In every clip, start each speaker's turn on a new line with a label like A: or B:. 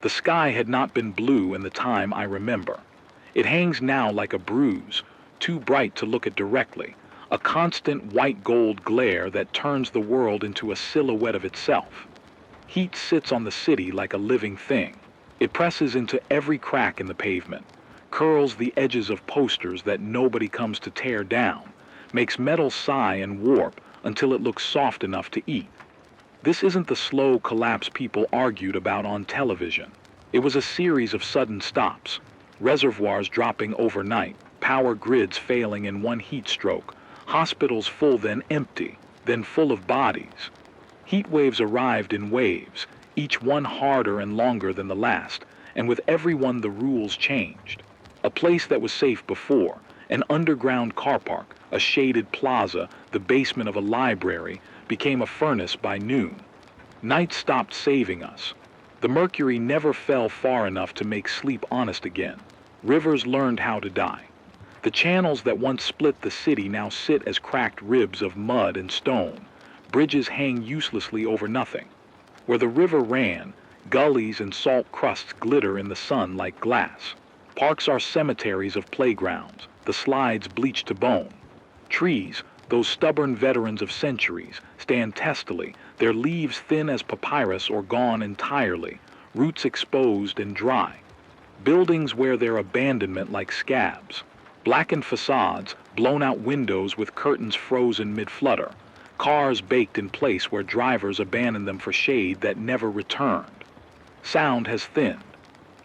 A: The sky had not been blue in the time I remember. It hangs now like a bruise, too bright to look at directly, a constant white-gold glare that turns the world into a silhouette of itself. Heat sits on the city like a living thing. It presses into every crack in the pavement, curls the edges of posters that nobody comes to tear down, makes metal sigh and warp until it looks soft enough to eat. This isn't the slow collapse people argued about on television. It was a series of sudden stops, reservoirs dropping overnight, power grids failing in one heat stroke, hospitals full then empty, then full of bodies. Heat waves arrived in waves, each one harder and longer than the last, and with every one the rules changed. A place that was safe before, an underground car park, a shaded plaza, the basement of a library, became a furnace by noon. Night stopped saving us. The mercury never fell far enough to make sleep honest again. Rivers learned how to die. The channels that once split the city now sit as cracked ribs of mud and stone. Bridges hang uselessly over nothing. Where the river ran, gullies and salt crusts glitter in the sun like glass. Parks are cemeteries of playgrounds, the slides bleached to bone. Trees, those stubborn veterans of centuries, stand testily, their leaves thin as papyrus or gone entirely, roots exposed and dry. Buildings wear their abandonment like scabs. Blackened facades, blown-out windows with curtains frozen mid-flutter. Cars baked in place where drivers abandoned them for shade that never returned. Sound has thinned.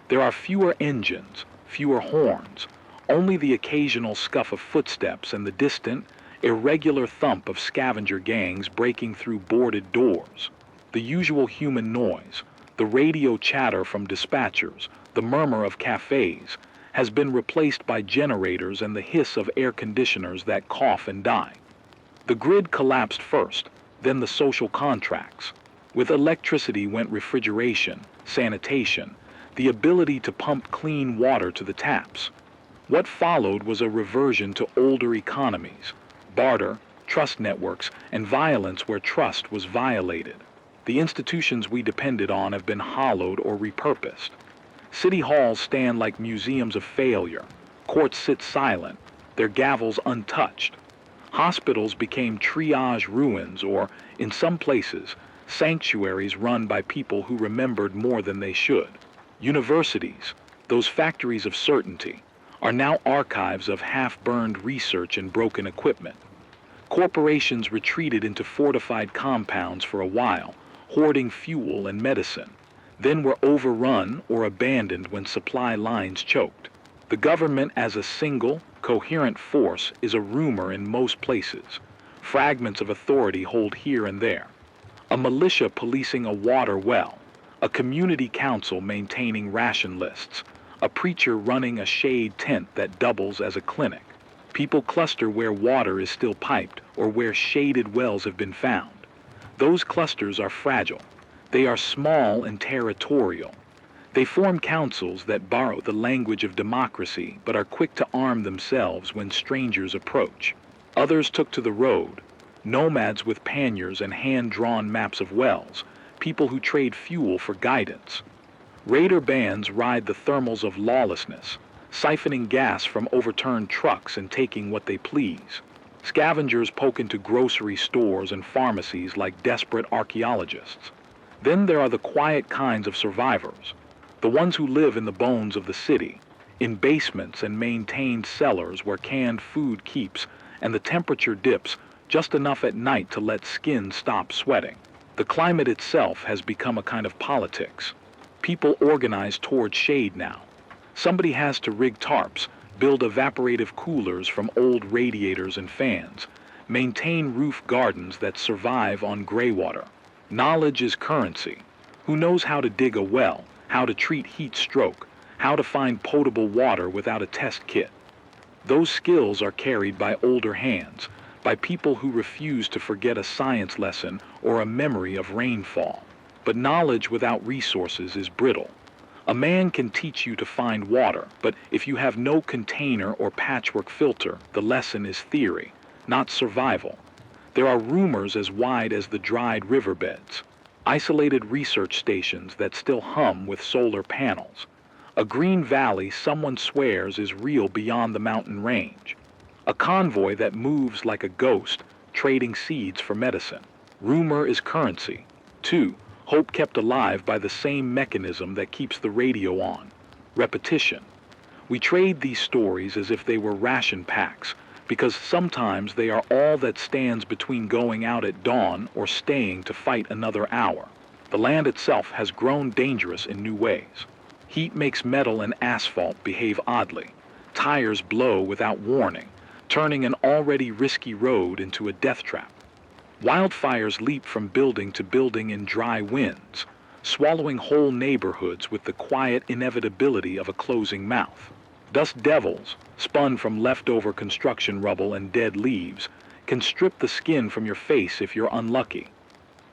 A: There are fewer engines, fewer horns, only the occasional scuff of footsteps and the distant, irregular thump of scavenger gangs breaking through boarded doors. The usual human noise, the radio chatter from dispatchers, the murmur of cafes, has been replaced by generators and the hiss of air conditioners that cough and die. The grid collapsed first, then the social contracts. With electricity went refrigeration, sanitation, the ability to pump clean water to the taps. What followed was a reversion to older economies, barter, trust networks, and violence where trust was violated. The institutions we depended on have been hollowed or repurposed. City halls stand like museums of failure. Courts sit silent, their gavels untouched. Hospitals became triage ruins or, in some places, sanctuaries run by people who remembered more than they should. Universities, those factories of certainty, are now archives of half-burned research and broken equipment. Corporations retreated into fortified compounds for a while, hoarding fuel and medicine, then were overrun or abandoned when supply lines choked. The government as a single, coherent force is a rumor in most places. Fragments of authority hold here and there. A militia policing a water well, a community council maintaining ration lists, a preacher running a shade tent that doubles as a clinic. People cluster where water is still piped or where shaded wells have been found. Those clusters are fragile. They are small and territorial. They form councils that borrow the language of democracy but are quick to arm themselves when strangers approach. Others took to the road, nomads with panniers and hand-drawn maps of wells, people who trade fuel for guidance. Raider bands ride the thermals of lawlessness, siphoning gas from overturned trucks and taking what they please. Scavengers poke into grocery stores and pharmacies like desperate archaeologists. Then there are the quiet kinds of survivors, the ones who live in the bones of the city, in basements and maintained cellars where canned food keeps and the temperature dips just enough at night to let skin stop sweating. The climate itself has become a kind of politics. People organize toward shade now. Somebody has to rig tarps, build evaporative coolers from old radiators and fans, maintain roof gardens that survive on gray water. Knowledge is currency. Who knows how to dig a well, how to treat heat stroke, how to find potable water without a test kit? Those skills are carried by older hands, by people who refuse to forget a science lesson or a memory of rainfall. But knowledge without resources is brittle. A man can teach you to find water, but if you have no container or patchwork filter, the lesson is theory, not survival. There are rumors as wide as the dried riverbeds. isolated research stations that still hum with solar panels, a green valley someone swears is real beyond the mountain range, a convoy that moves like a ghost, trading seeds for medicine. Rumor is currency. 2. Hope kept alive by the same mechanism that keeps the radio on. Repetition. We trade these stories as if they were ration packs, because sometimes they are all that stands between going out at dawn or staying to fight another hour. The land itself has grown dangerous in new ways. Heat makes metal and asphalt behave oddly. Tires blow without warning, turning an already risky road into a death trap. Wildfires leap from building to building in dry winds, swallowing whole neighborhoods with the quiet inevitability of a closing mouth. Dust devils, spun from leftover construction rubble and dead leaves, can strip the skin from your face if you're unlucky.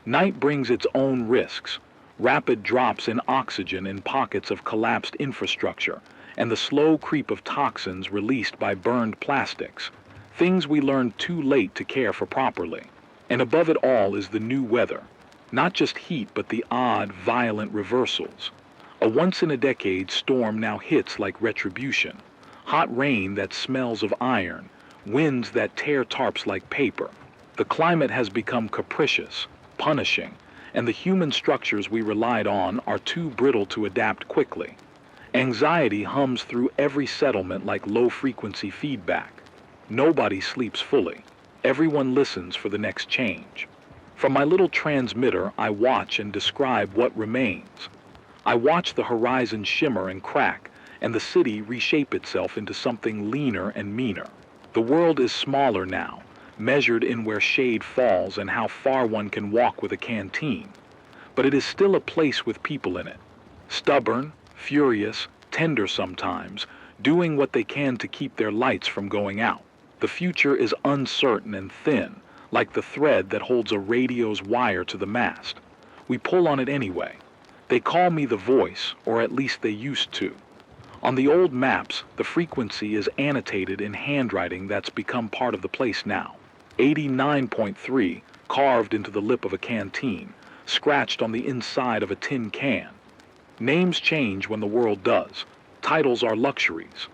A: Night brings its own risks, rapid drops in oxygen in pockets of collapsed infrastructure, and the slow creep of toxins released by burned plastics, things we learned too late to care for properly. And above it all is the new weather, not just heat but the odd, violent reversals. A once-in-a-decade storm now hits like retribution, hot rain that smells of iron, winds that tear tarps like paper. The climate has become capricious, punishing, and the human structures we relied on are too brittle to adapt quickly. Anxiety hums through every settlement like low-frequency feedback. Nobody sleeps fully. Everyone listens for the next change. From my little transmitter, I watch and describe what remains. I watch the horizon shimmer and crack, and the city reshape itself into something leaner and meaner. The world is smaller now, measured in where shade falls and how far one can walk with a canteen. But it is still a place with people in it. Stubborn, furious, tender sometimes, doing what they can to keep their lights from going out. The future is uncertain and thin, like the thread that holds a radio's wire to the mast. We pull on it anyway. They call me the voice, or at least they used to. On the old maps, the frequency is annotated in handwriting that's become part of the place now. 89.3, carved into the lip of a canteen, scratched on the inside of a tin can. Names change when the world does. Titles are luxuries.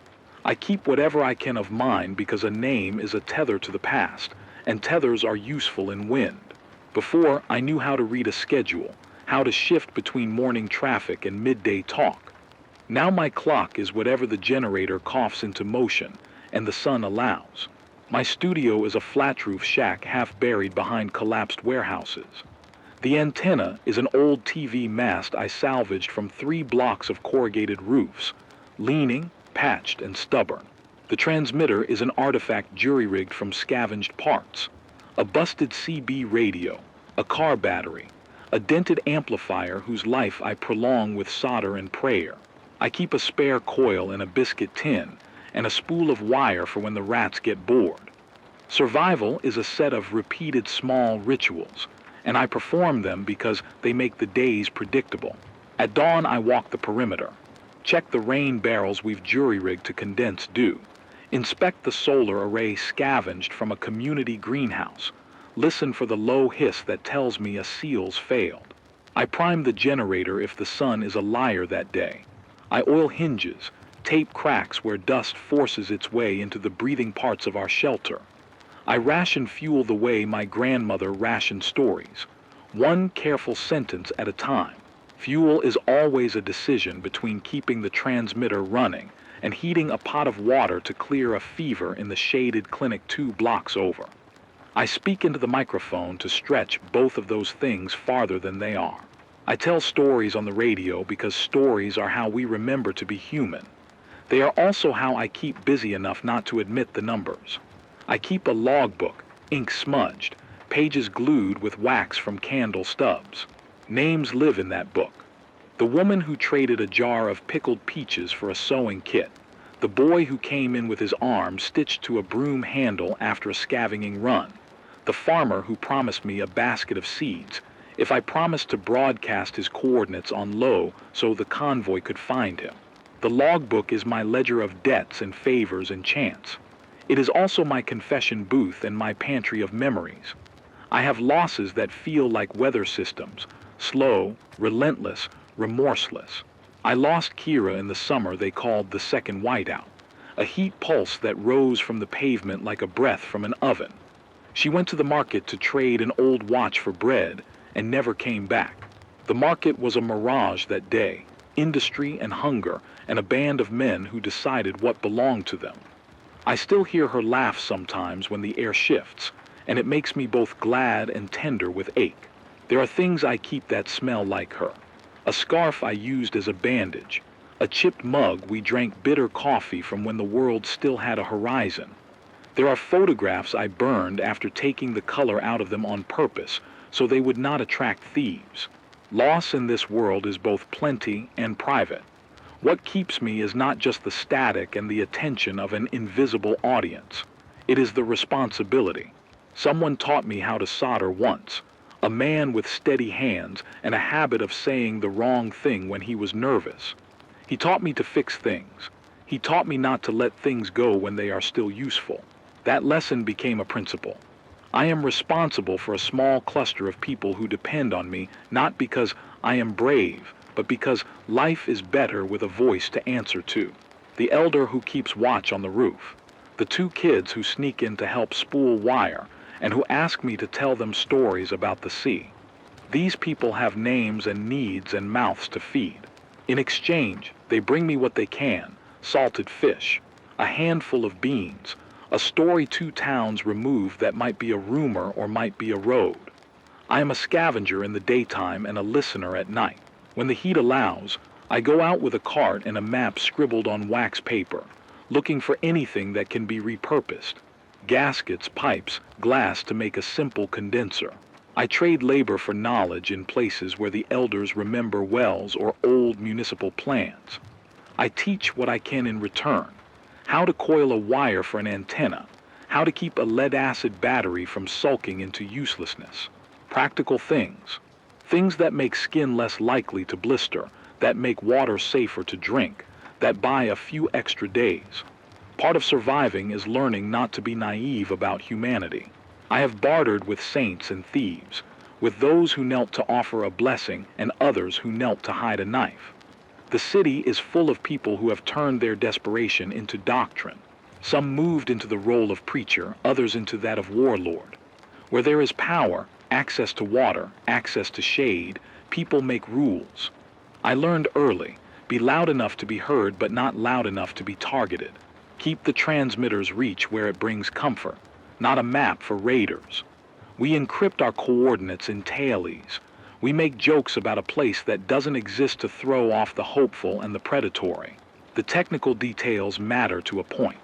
A: I keep whatever I can of mine because a name is a tether to the past, and tethers are useful in wind. Before, I knew how to read a schedule, how to shift between morning traffic and midday talk. Now my clock is whatever the generator coughs into motion, and the sun allows. My studio is a flat-roof shack half buried behind collapsed warehouses. The antenna is an old TV mast I salvaged from 3 blocks of corrugated roofs, leaning, patched, and stubborn. The transmitter is an artifact jury-rigged from scavenged parts. A busted CB radio, a car battery, a dented amplifier whose life I prolong with solder and prayer. I keep a spare coil in a biscuit tin, and a spool of wire for when the rats get bored. Survival is a set of repeated small rituals, and I perform them because they make the days predictable. At dawn I walk the perimeter, check the rain barrels we've jury-rigged to condense dew, inspect the solar array scavenged from a community greenhouse, listen for the low hiss that tells me a seal's failed. I prime the generator if the sun is a liar that day. I oil hinges, tape cracks where dust forces its way into the breathing parts of our shelter. I ration fuel the way my grandmother rationed stories, one careful sentence at a time. Fuel is always a decision between keeping the transmitter running and heating a pot of water to clear a fever in the shaded clinic 2 blocks over. I speak into the microphone to stretch both of those things farther than they are. I tell stories on the radio because stories are how we remember to be human. They are also how I keep busy enough not to admit the numbers. I keep a logbook, ink smudged, pages glued with wax from candle stubs. Names live in that book. The woman who traded a jar of pickled peaches for a sewing kit. The boy who came in with his arm stitched to a broom handle after a scavenging run. The farmer who promised me a basket of seeds if I promised to broadcast his coordinates on low so the convoy could find him. The logbook is my ledger of debts and favors and chance. It is also my confession booth and my pantry of memories. I have losses that feel like weather systems, slow, relentless, remorseless. I lost Kira in the summer they called the second whiteout, a heat pulse that rose from the pavement like a breath from an oven. She went to the market to trade an old watch for bread and never came back. The market was a mirage that day, industry and hunger and a band of men who decided what belonged to them. I still hear her laugh sometimes when the air shifts, and it makes me both glad and tender with ache. There are things I keep that smell like her. A scarf I used as a bandage, a chipped mug we drank bitter coffee from when the world still had a horizon. There are photographs I burned after taking the color out of them on purpose so they would not attract thieves. Loss in this world is both plenty and private. What keeps me is not just the static and the attention of an invisible audience. It is the responsibility. Someone taught me how to solder once, a man with steady hands and a habit of saying the wrong thing when he was nervous. He taught me to fix things. He taught me not to let things go when they are still useful. That lesson became a principle. I am responsible for a small cluster of people who depend on me, not because I am brave, but because life is better with a voice to answer to. The elder who keeps watch on the roof, the two kids who sneak in to help spool wire, and who ask me to tell them stories about the sea. These people have names and needs and mouths to feed. In exchange, they bring me what they can, salted fish, a handful of beans, a story 2 towns removed that might be a rumor or might be a road. I am a scavenger in the daytime and a listener at night. When the heat allows, I go out with a cart and a map scribbled on wax paper, looking for anything that can be repurposed. Gaskets, pipes, glass to make a simple condenser. I trade labor for knowledge in places where the elders remember wells or old municipal plans. I teach what I can in return. How to coil a wire for an antenna. How to keep a lead-acid battery from sulking into uselessness. Practical things. Things that make skin less likely to blister, that make water safer to drink, that buy a few extra days. Part of surviving is learning not to be naive about humanity. I have bartered with saints and thieves, with those who knelt to offer a blessing and others who knelt to hide a knife. The city is full of people who have turned their desperation into doctrine. Some moved into the role of preacher, others into that of warlord. Where there is power, access to water, access to shade, people make rules. I learned early, be loud enough to be heard but not loud enough to be targeted. Keep the transmitter's reach where it brings comfort, not a map for raiders. We encrypt our coordinates in tailies. We make jokes about a place that doesn't exist to throw off the hopeful and the predatory. The technical details matter to a point.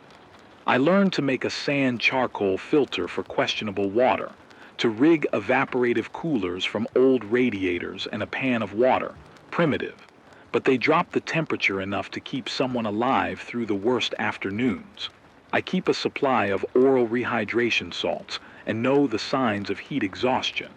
A: I learned to make a sand charcoal filter for questionable water, to rig evaporative coolers from old radiators and a pan of water, primitive, but they drop the temperature enough to keep someone alive through the worst afternoons. I keep a supply of oral rehydration salts and know the signs of heat exhaustion.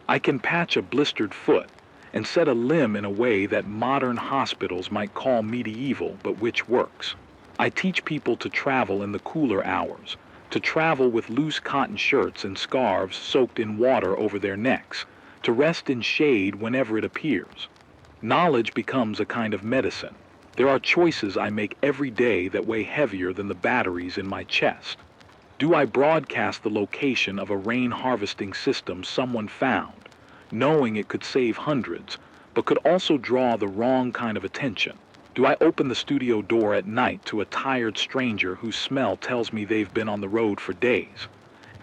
A: I can patch a blistered foot and set a limb in a way that modern hospitals might call medieval, but which works. I teach people to travel in the cooler hours, to travel with loose cotton shirts and scarves soaked in water over their necks, to rest in shade whenever it appears. Knowledge becomes a kind of medicine. There are choices I make every day that weigh heavier than the batteries in my chest. Do I broadcast the location of a rain harvesting system someone found, knowing it could save hundreds, but could also draw the wrong kind of attention? Do I open the studio door at night to a tired stranger whose smell tells me they've been on the road for days?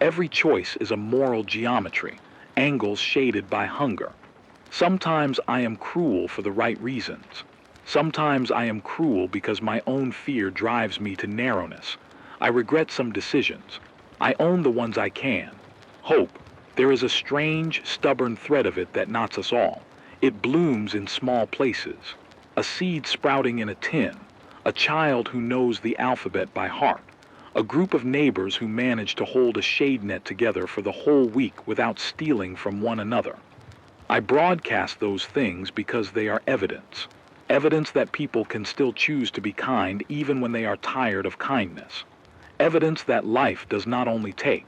A: Every choice is a moral geometry, angles shaded by hunger. Sometimes I am cruel for the right reasons. Sometimes I am cruel because my own fear drives me to narrowness. I regret some decisions. I own the ones I can. Hope. There is a strange, stubborn thread of it that knots us all. It blooms in small places. A seed sprouting in a tin. A child who knows the alphabet by heart. A group of neighbors who manage to hold a shade net together for the whole week without stealing from one another. I broadcast those things because they are evidence. Evidence that people can still choose to be kind even when they are tired of kindness. Evidence that life does not only take.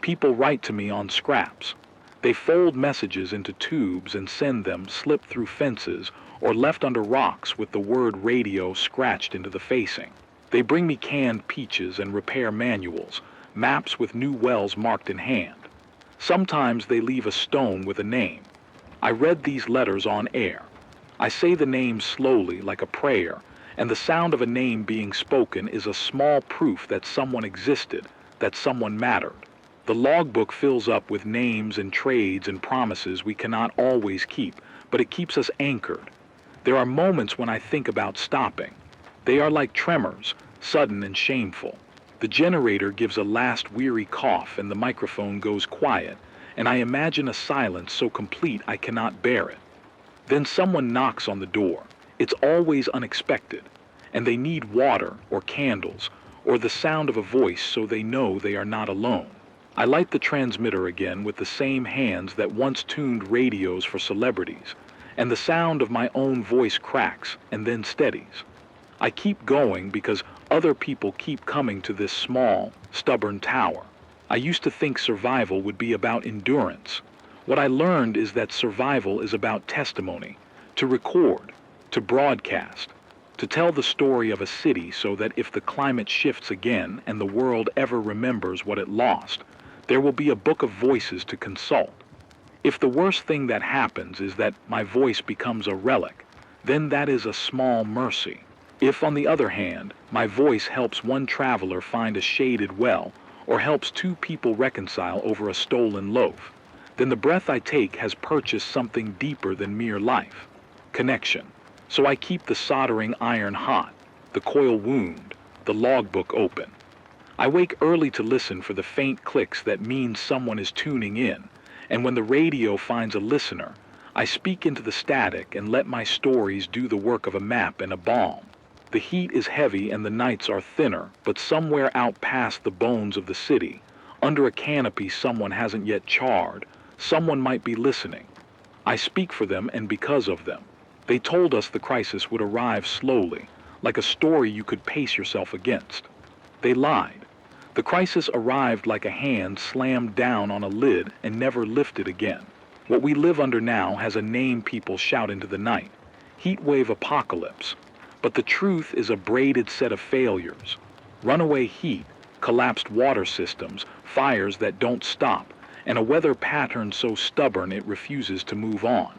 A: People write to me on scraps. They fold messages into tubes and send them slipped through fences or left under rocks with the word radio scratched into the facing. They bring me canned peaches and repair manuals, maps with new wells marked in hand. Sometimes they leave a stone with a name. I read these letters on air. I say the name slowly like a prayer, and the sound of a name being spoken is a small proof that someone existed, that someone mattered. The logbook fills up with names and trades and promises we cannot always keep, but it keeps us anchored. There are moments when I think about stopping. They are like tremors, sudden and shameful. The generator gives a last weary cough and the microphone goes quiet, and I imagine a silence so complete I cannot bear it. Then someone knocks on the door. It's always unexpected, and they need water or candles or the sound of a voice so they know they are not alone. I light the transmitter again with the same hands that once tuned radios for celebrities, and the sound of my own voice cracks and then steadies. I keep going because other people keep coming to this small, stubborn tower. I used to think survival would be about endurance. What I learned is that survival is about testimony, to record, to broadcast, to tell the story of a city so that if the climate shifts again and the world ever remembers what it lost, there will be a book of voices to consult. If the worst thing that happens is that my voice becomes a relic, then that is a small mercy. If, on the other hand, my voice helps one traveler find a shaded well or helps two people reconcile over a stolen loaf, then the breath I take has purchased something deeper than mere life, connection. So I keep the soldering iron hot, the coil wound, the logbook open. I wake early to listen for the faint clicks that mean someone is tuning in, and when the radio finds a listener, I speak into the static and let my stories do the work of a map and a balm. The heat is heavy and the nights are thinner, but somewhere out past the bones of the city, under a canopy someone hasn't yet charred, someone might be listening. I speak for them and because of them. They told us the crisis would arrive slowly, like a story you could pace yourself against. They lied. The crisis arrived like a hand slammed down on a lid and never lifted again. What we live under now has a name people shout into the night: Heatwave apocalypse. But the truth is a braided set of failures. Runaway heat, collapsed water systems, fires that don't stop, and a weather pattern so stubborn it refuses to move on.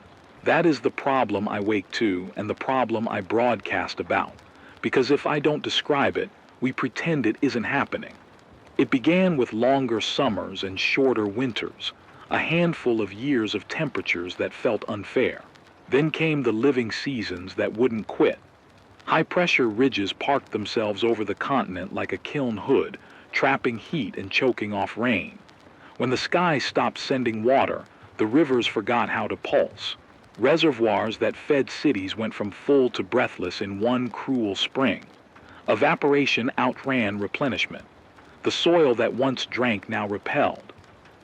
A: That is the problem I wake to and the problem I broadcast about. Because if I don't describe it, we pretend it isn't happening. It began with longer summers and shorter winters, a handful of years of temperatures that felt unfair. Then came the living seasons that wouldn't quit. High-pressure ridges parked themselves over the continent like a kiln hood, trapping heat and choking off rain. When the sky stopped sending water, the rivers forgot how to pulse. Reservoirs that fed cities went from full to breathless in one cruel spring. Evaporation outran replenishment. The soil that once drank now repelled.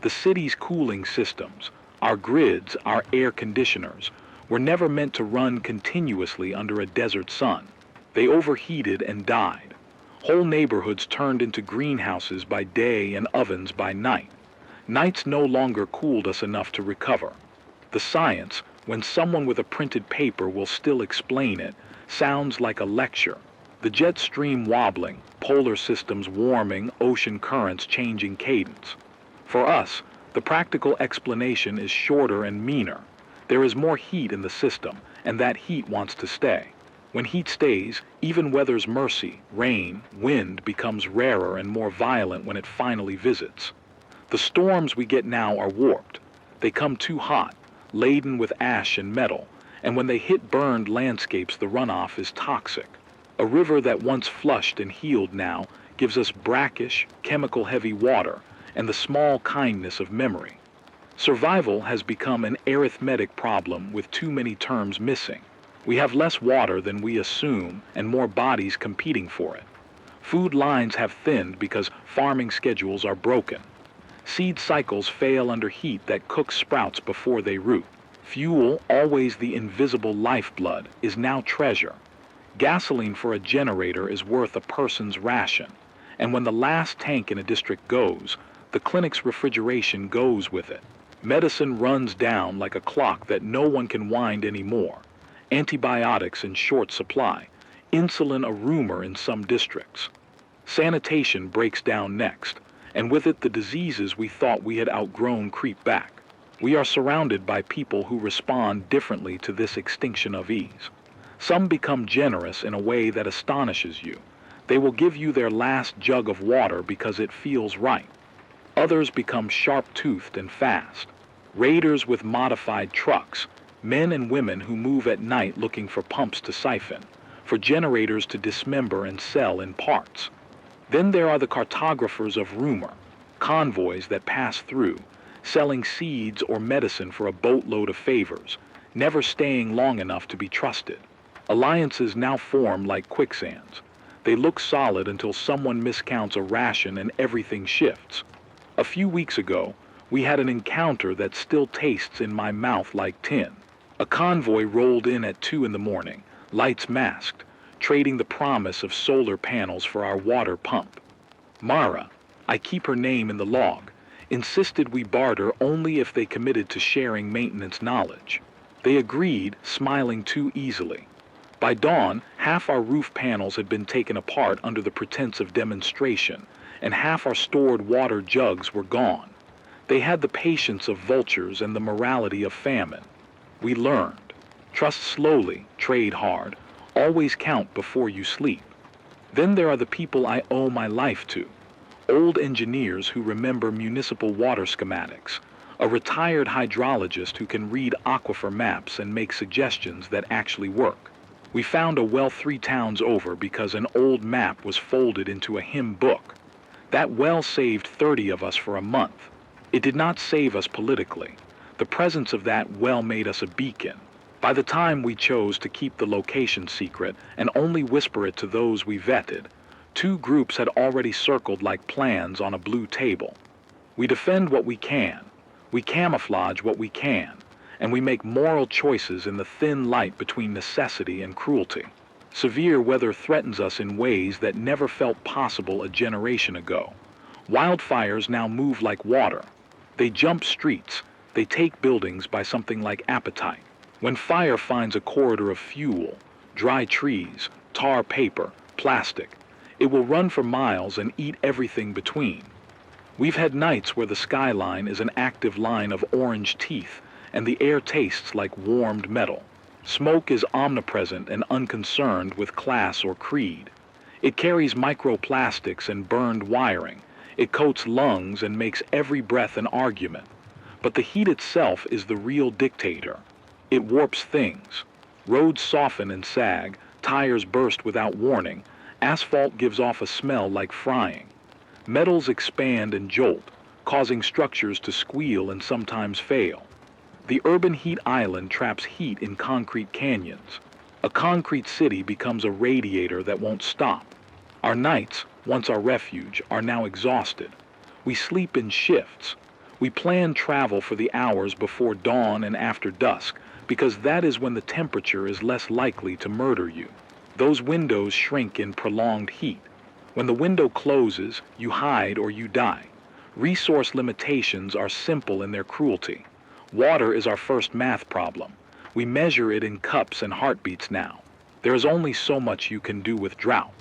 A: The city's cooling systems, our grids, our air conditioners, were never meant to run continuously under a desert sun. They overheated and died. Whole neighborhoods turned into greenhouses by day and ovens by night. Nights no longer cooled us enough to recover. The science, when someone with a printed paper will still explain it, sounds like a lecture. The jet stream wobbling, polar systems warming, ocean currents changing cadence. For us, the practical explanation is shorter and meaner. There is more heat in the system, and that heat wants to stay. When heat stays, even weather's mercy, rain, wind becomes rarer and more violent when it finally visits. The storms we get now are warped. They come too hot, laden with ash and metal, and when they hit burned landscapes, the runoff is toxic. A river that once flushed and healed now gives us brackish, chemical-heavy water and the small kindness of memory. Survival has become an arithmetic problem with too many terms missing. We have less water than we assume and more bodies competing for it. Food lines have thinned because farming schedules are broken. Seed cycles fail under heat that cooks sprouts before they root. Fuel, always the invisible lifeblood, is now treasure. Gasoline for a generator is worth a person's ration, and when the last tank in a district goes, the clinic's refrigeration goes with it. Medicine runs down like a clock that no one can wind anymore. Antibiotics in short supply. Insulin a rumor in some districts. Sanitation breaks down next, and with it the diseases we thought we had outgrown creep back. We are surrounded by people who respond differently to this extinction of ease. Some become generous in a way that astonishes you. They will give you their last jug of water because it feels right. Others become sharp-toothed and fast. Raiders with modified trucks, men and women who move at night looking for pumps to siphon, for generators to dismember and sell in parts. Then there are the cartographers of rumor, convoys that pass through, selling seeds or medicine for a boatload of favors, never staying long enough to be trusted. Alliances now form like quicksands. They look solid until someone miscounts a ration and everything shifts. A few weeks ago, we had an encounter that still tastes in my mouth like tin. A convoy rolled in at 2 in the morning, lights masked, trading the promise of solar panels for our water pump. Mara, I keep her name in the log, insisted we barter only if they committed to sharing maintenance knowledge. They agreed, smiling too easily. By dawn, half our roof panels had been taken apart under the pretense of demonstration, and half our stored water jugs were gone. They had the patience of vultures and the morality of famine. We learned. Trust slowly, trade hard, always count before you sleep. Then there are the people I owe my life to. Old engineers who remember municipal water schematics, a retired hydrologist who can read aquifer maps and make suggestions that actually work. We found a well 3 towns over because an old map was folded into a hymn book. That well saved 30 of us for a month. It did not save us politically. The presence of that well made us a beacon. By the time we chose to keep the location secret and only whisper it to those we vetted, 2 groups had already circled like plans on a blue table. We defend what we can. We camouflage what we can. And we make moral choices in the thin light between necessity and cruelty. Severe weather threatens us in ways that never felt possible a generation ago. Wildfires now move like water. They jump streets. They take buildings by something like appetite. When fire finds a corridor of fuel, dry trees, tar paper, plastic, it will run for miles and eat everything between. We've had nights where the skyline is an active line of orange teeth, and the air tastes like warmed metal. Smoke is omnipresent and unconcerned with class or creed. It carries microplastics and burned wiring. It coats lungs and makes every breath an argument. But the heat itself is the real dictator. It warps things. Roads soften and sag, tires burst without warning, asphalt gives off a smell like frying. Metals expand and jolt, causing structures to squeal and sometimes fail. The urban heat island traps heat in concrete canyons. A concrete city becomes a radiator that won't stop. Our nights, once our refuge, are now exhausted. We sleep in shifts. We plan travel for the hours before dawn and after dusk, because that is when the temperature is less likely to murder you. Those windows shrink in prolonged heat. When the window closes, you hide or you die. Resource limitations are simple in their cruelty. Water is our first math problem. We measure it in cups and heartbeats now. There is only so much you can do with drought.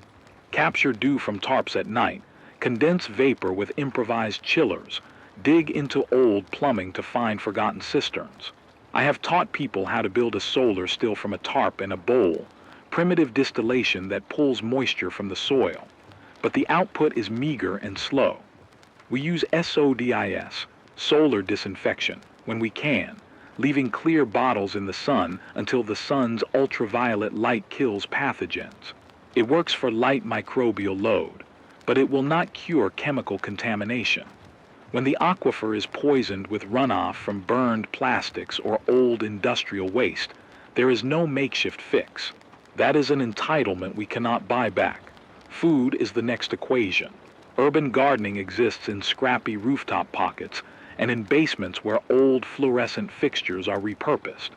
A: Capture dew from tarps at night, condense vapor with improvised chillers, dig into old plumbing to find forgotten cisterns. I have taught people how to build a solar still from a tarp in a bowl, primitive distillation that pulls moisture from the soil. But the output is meager and slow. We use SODIS, solar disinfection, when we can, leaving clear bottles in the sun until the sun's ultraviolet light kills pathogens. It works for light microbial load, but it will not cure chemical contamination. When the aquifer is poisoned with runoff from burned plastics or old industrial waste, there is no makeshift fix. That is an entitlement we cannot buy back. Food is the next equation. Urban gardening exists in scrappy rooftop pockets and in basements where old fluorescent fixtures are repurposed.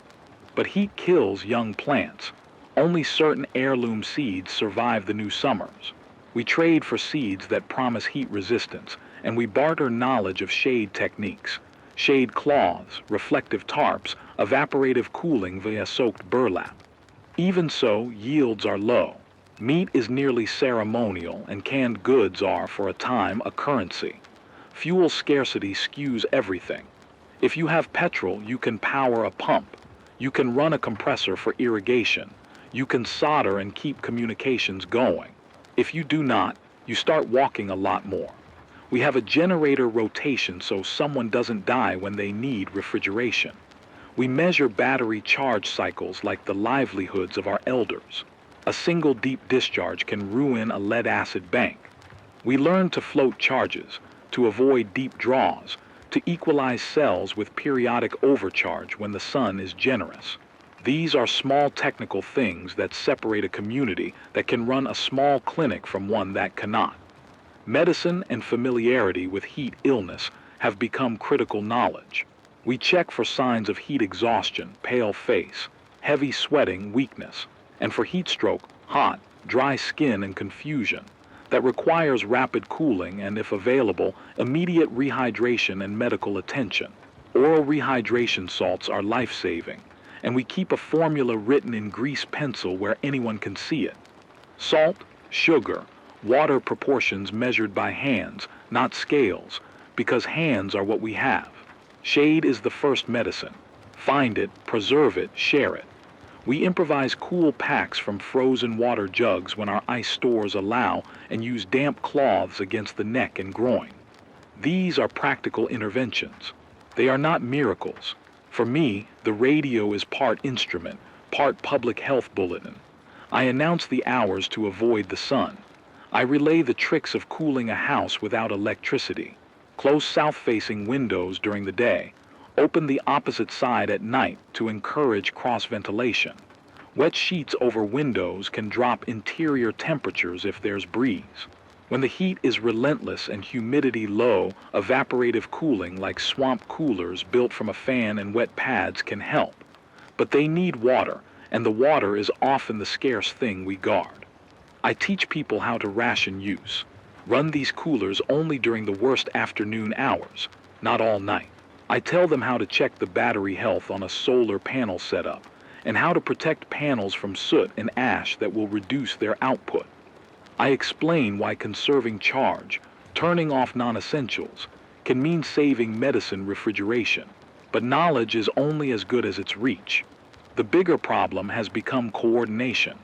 A: But heat kills young plants. Only certain heirloom seeds survive the new summers. We trade for seeds that promise heat resistance, and we barter knowledge of shade techniques. shade cloths, reflective tarps, evaporative cooling via soaked burlap. Even so, yields are low. Meat is nearly ceremonial, and canned goods are, for a time, a currency. Fuel scarcity skews everything. If you have petrol, you can power a pump. You can run a compressor for irrigation. You can solder and keep communications going. If you do not, you start walking a lot more. We have a generator rotation so someone doesn't die when they need refrigeration. We measure battery charge cycles like the livelihoods of our elders. A single deep discharge can ruin a lead-acid bank. We learn to float charges, to avoid deep draws, to equalize cells with periodic overcharge when the sun is generous. These are small technical things that separate a community that can run a small clinic from one that cannot. Medicine and familiarity with heat illness have become critical knowledge. We check for signs of heat exhaustion, pale face, heavy sweating, weakness, and for heat stroke, hot, dry skin and confusion. That requires rapid cooling and, if available, immediate rehydration and medical attention. Oral rehydration salts are life-saving, and we keep a formula written in grease pencil where anyone can see it. Salt, sugar, water proportions measured by hands, not scales, because hands are what we have. Shade is the first medicine. Find it, preserve it, share it. We improvise cool packs from frozen water jugs when our ice stores allow, and use damp cloths against the neck and groin. These are practical interventions. They are not miracles. For me, the radio is part instrument, part public health bulletin. I announce the hours to avoid the sun. I relay the tricks of cooling a house without electricity. Close south-facing windows during the day. Open the opposite side at night to encourage cross-ventilation. Wet sheets over windows can drop interior temperatures if there's breeze. When the heat is relentless and humidity low, evaporative cooling like swamp coolers built from a fan and wet pads can help. But they need water, and the water is often the scarce thing we guard. I teach people how to ration use. Run these coolers only during the worst afternoon hours, not all night. I tell them how to check the battery health on a solar panel setup, and how to protect panels from soot and ash that will reduce their output. I explain why conserving charge, turning off non-essentials, can mean saving medicine refrigeration, but knowledge is only as good as its reach. The bigger problem has become coordination.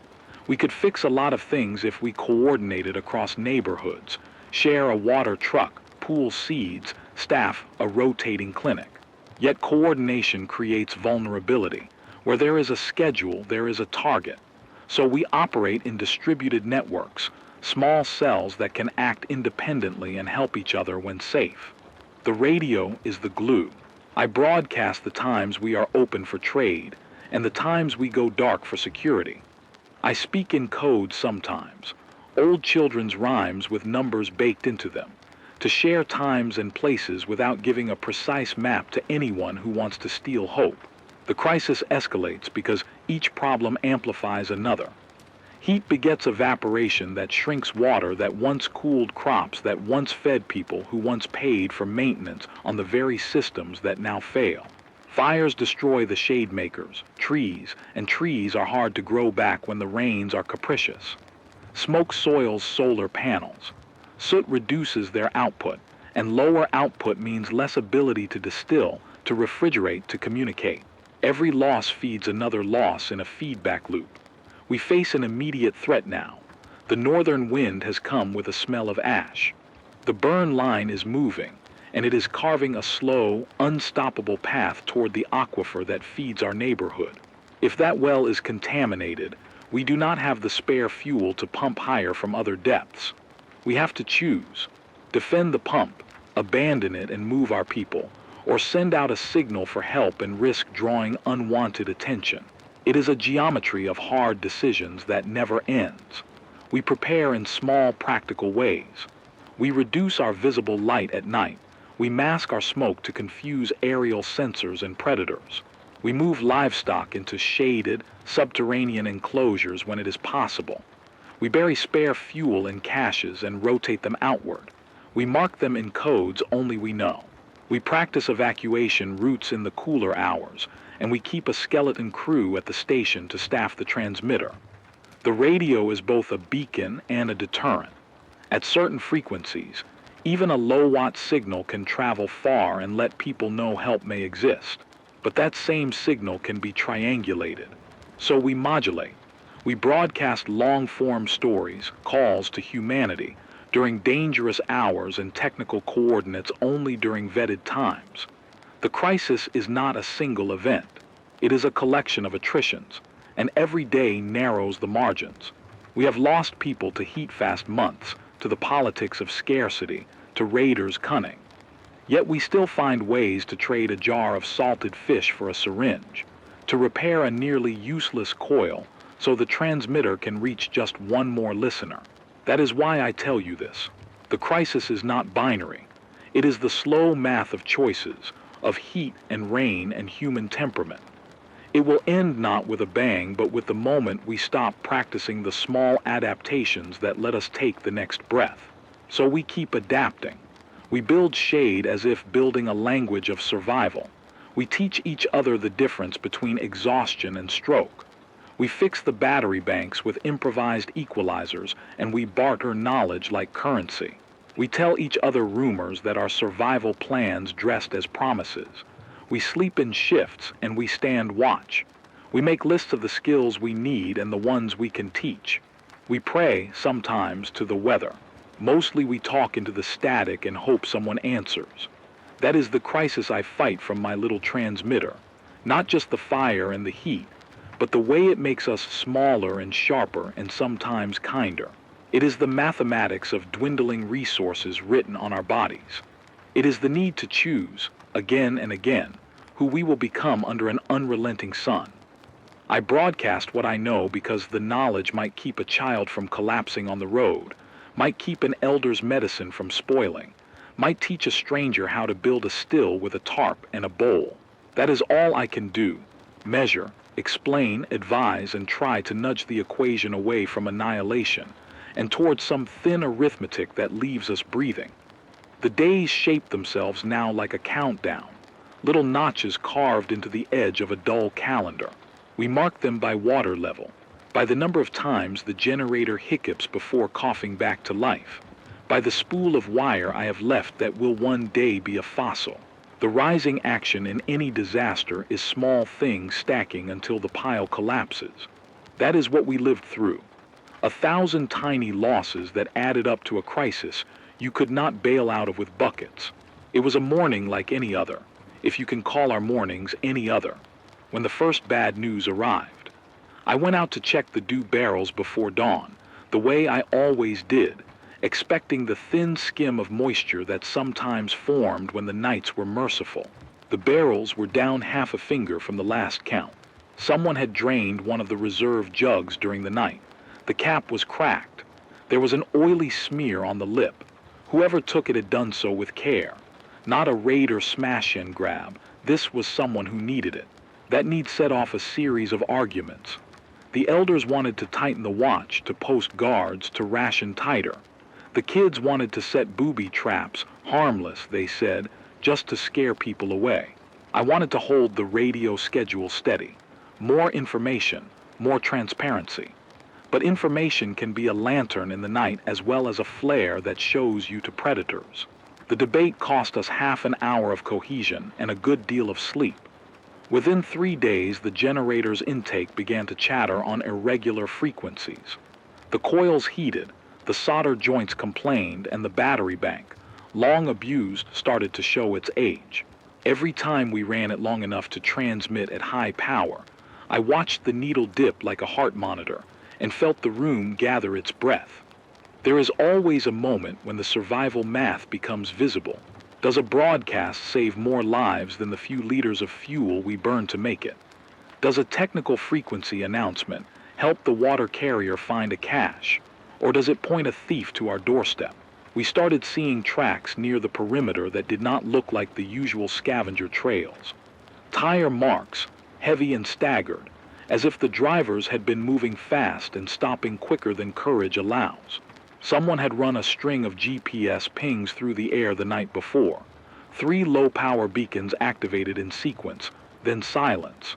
A: We could fix a lot of things if we coordinated across neighborhoods, share a water truck, pool seeds, staff a rotating clinic. Yet coordination creates vulnerability. Where there is a schedule, there is a target. So we operate in distributed networks, small cells that can act independently and help each other when safe. The radio is the glue. I broadcast the times we are open for trade, and the times we go dark for security. I speak in code sometimes, old children's rhymes with numbers baked into them, to share times and places without giving a precise map to anyone who wants to steal hope. The crisis escalates because each problem amplifies another. Heat begets evaporation that shrinks water that once cooled crops, that once fed people who once paid for maintenance on the very systems that now fail. Fires destroy the shade makers, trees, and trees are hard to grow back when the rains are capricious. Smoke soils solar panels. Soot reduces their output, and lower output means less ability to distill, to refrigerate, to communicate. Every loss feeds another loss in a feedback loop. We face an immediate threat now. The northern wind has come with a smell of ash. The burn line is moving, and it is carving a slow, unstoppable path toward the aquifer that feeds our neighborhood. If that well is contaminated, we do not have the spare fuel to pump higher from other depths. We have to choose. Defend the pump, abandon it and move our people, or send out a signal for help and risk drawing unwanted attention. It is a geometry of hard decisions that never ends. We prepare in small, practical ways. We reduce our visible light at night. We mask our smoke to confuse aerial sensors and predators. We move livestock into shaded, subterranean enclosures when it is possible. We bury spare fuel in caches and rotate them outward. We mark them in codes only we know. We practice evacuation routes in the cooler hours, and we keep a skeleton crew at the station to staff the transmitter. The radio is both a beacon and a deterrent. At certain frequencies, even a low-watt signal can travel far and let people know help may exist. But that same signal can be triangulated. So we modulate. We broadcast long-form stories, calls to humanity, during dangerous hours and technical coordinates only during vetted times. The crisis is not a single event. It is a collection of attritions, and every day narrows the margins. We have lost people to heat-fast months, to the politics of scarcity, to raiders' cunning. Yet we still find ways to trade a jar of salted fish for a syringe, to repair a nearly useless coil so the transmitter can reach just one more listener. That is why I tell you this. The crisis is not binary. It is the slow math of choices, of heat and rain and human temperament. It will end not with a bang, but with the moment we stop practicing the small adaptations that let us take the next breath. So we keep adapting. We build shade as if building a language of survival. We teach each other the difference between exhaustion and stroke. We fix the battery banks with improvised equalizers, and we barter knowledge like currency. We tell each other rumors that are survival plans dressed as promises. We sleep in shifts, and we stand watch. We make lists of the skills we need and the ones we can teach. We pray, sometimes, to the weather. Mostly we talk into the static and hope someone answers. That is the crisis I fight from my little transmitter. Not just the fire and the heat, but the way it makes us smaller and sharper and sometimes kinder. It is the mathematics of dwindling resources written on our bodies. It is the need to choose, again and again, who we will become under an unrelenting sun. I broadcast what I know because the knowledge might keep a child from collapsing on the road, might keep an elder's medicine from spoiling, might teach a stranger how to build a still with a tarp and a bowl. That is all I can do. Measure, explain, advise, and try to nudge the equation away from annihilation and towards some thin arithmetic that leaves us breathing. The days shape themselves now like a countdown, little notches carved into the edge of a dull calendar. We mark them by water level, by the number of times the generator hiccups before coughing back to life, by the spool of wire I have left that will one day be a fossil. The rising action in any disaster is small things stacking until the pile collapses. That is what we lived through. 1,000 tiny losses that added up to a crisis you could not bail out of with buckets. It was a morning like any other, if you can call our mornings any other, when the first bad news arrived. I went out to check the dew barrels before dawn, the way I always did, expecting the thin skim of moisture that sometimes formed when the nights were merciful. The barrels were down half a finger from the last count. Someone had drained one of the reserve jugs during the night. The cap was cracked. There was an oily smear on the lip. Whoever took it had done so with care. Not a raid or smash-in grab. This was someone who needed it. That need set off a series of arguments. The elders wanted to tighten the watch, to post guards, to ration tighter. The kids wanted to set booby traps, harmless, they said, just to scare people away. I wanted to hold the radio schedule steady. More information, more transparency. But information can be a lantern in the night as well as a flare that shows you to predators. The debate cost us half an hour of cohesion and a good deal of sleep. Within 3 days, the generator's intake began to chatter on irregular frequencies. The coils heated, the solder joints complained, and the battery bank, long abused, started to show its age. Every time we ran it long enough to transmit at high power, I watched the needle dip like a heart monitor and felt the room gather its breath. There is always a moment when the survival math becomes visible. Does a broadcast save more lives than the few liters of fuel we burn to make it? Does a technical frequency announcement help the water carrier find a cache? Or does it point a thief to our doorstep? We started seeing tracks near the perimeter that did not look like the usual scavenger trails. Tire marks, heavy and staggered, as if the drivers had been moving fast and stopping quicker than courage allows. Someone had run a string of GPS pings through the air the night before. 3 low-power beacons activated in sequence, then silence.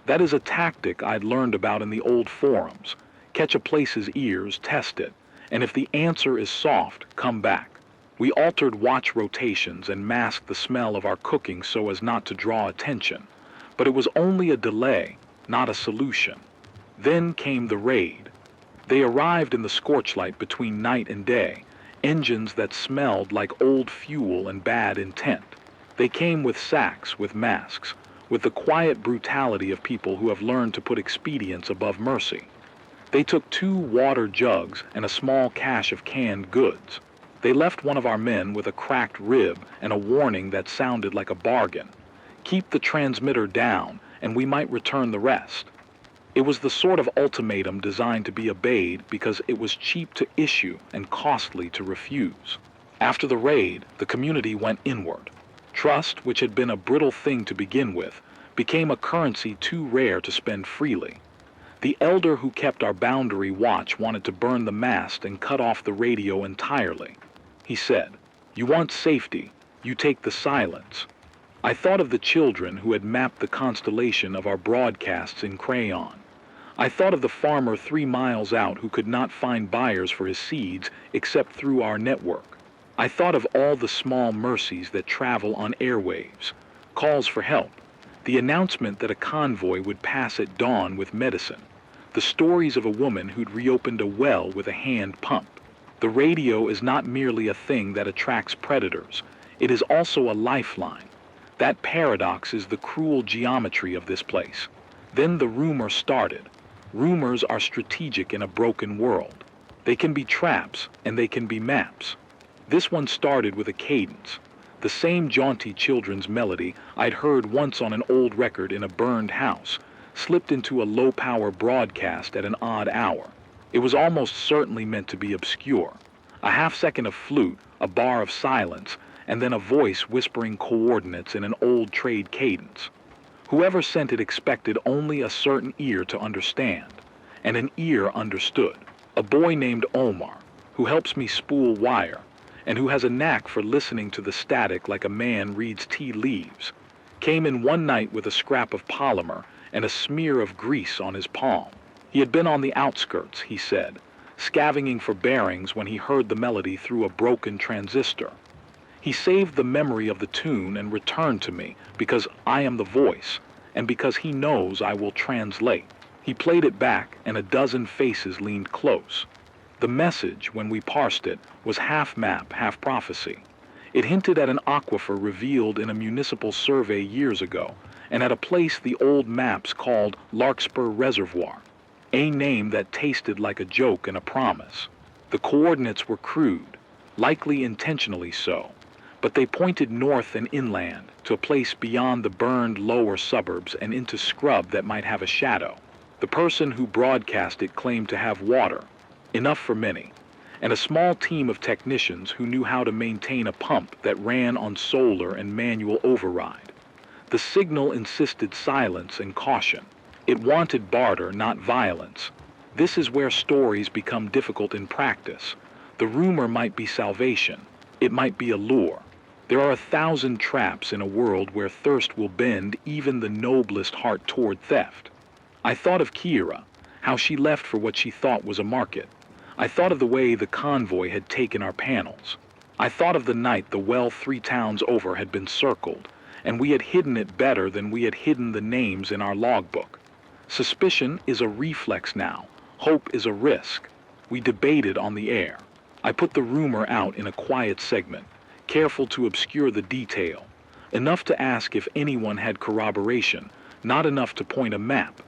A: That is a tactic I'd learned about in the old forums. Catch a place's ears, test it, and if the answer is soft, come back. We altered watch rotations and masked the smell of our cooking so as not to draw attention, but it was only a delay, not a solution. Then came the raid. They arrived in the scorchlight between night and day, engines that smelled like old fuel and bad intent. They came with sacks, with masks, with the quiet brutality of people who have learned to put expedience above mercy. They took 2 water jugs and a small cache of canned goods. They left one of our men with a cracked rib and a warning that sounded like a bargain. Keep the transmitter down, and we might return the rest. It was the sort of ultimatum designed to be obeyed because it was cheap to issue and costly to refuse. After the raid, the community went inward. Trust, which had been a brittle thing to begin with, became a currency too rare to spend freely. The elder who kept our boundary watch wanted to burn the mast and cut off the radio entirely. He said, "You want safety, you take the silence." I thought of the children who had mapped the constellation of our broadcasts in crayon. I thought of the farmer 3 miles out who could not find buyers for his seeds except through our network. I thought of all the small mercies that travel on airwaves, calls for help, the announcement that a convoy would pass at dawn with medicine, the stories of a woman who'd reopened a well with a hand pump. The radio is not merely a thing that attracts predators, it is also a lifeline. That paradox is the cruel geometry of this place. Then the rumor started. Rumors are strategic in a broken world. They can be traps, and they can be maps. This one started with a cadence, the same jaunty children's melody I'd heard once on an old record in a burned house, slipped into a low-power broadcast at an odd hour. It was almost certainly meant to be obscure. A half-second of flute, a bar of silence, and then a voice whispering coordinates in an old trade cadence. Whoever sent it expected only a certain ear to understand, and an ear understood. A boy named Omar, who helps me spool wire, and who has a knack for listening to the static like a man reads tea leaves, came in one night with a scrap of polymer and a smear of grease on his palm. He had been on the outskirts, he said, scavenging for bearings when he heard the melody through a broken transistor. He saved the memory of the tune and returned to me because I am the voice, and because he knows I will translate. He played it back, and a dozen faces leaned close. The message, when we parsed it, was half map, half prophecy. It hinted at an aquifer revealed in a municipal survey years ago, and at a place the old maps called Larkspur Reservoir, a name that tasted like a joke and a promise. The coordinates were crude, likely intentionally so, but they pointed north and inland to a place beyond the burned lower suburbs and into scrub that might have a shadow. The person who broadcast it claimed to have water, enough for many, and a small team of technicians who knew how to maintain a pump that ran on solar and manual override. The signal insisted silence and caution. It wanted barter, not violence. This is where stories become difficult in practice. The rumor might be salvation. It might be a lure. There are 1,000 traps in a world where thirst will bend even the noblest heart toward theft. I thought of Kira, how she left for what she thought was a market. I thought of the way the convoy had taken our panels. I thought of the night the well 3 towns over had been circled, and we had hidden it better than we had hidden the names in our logbook. Suspicion is a reflex now. Hope is a risk. We debated on the air. I put the rumor out in a quiet segment, careful to obscure the detail, enough to ask if anyone had corroboration, not enough to point a map.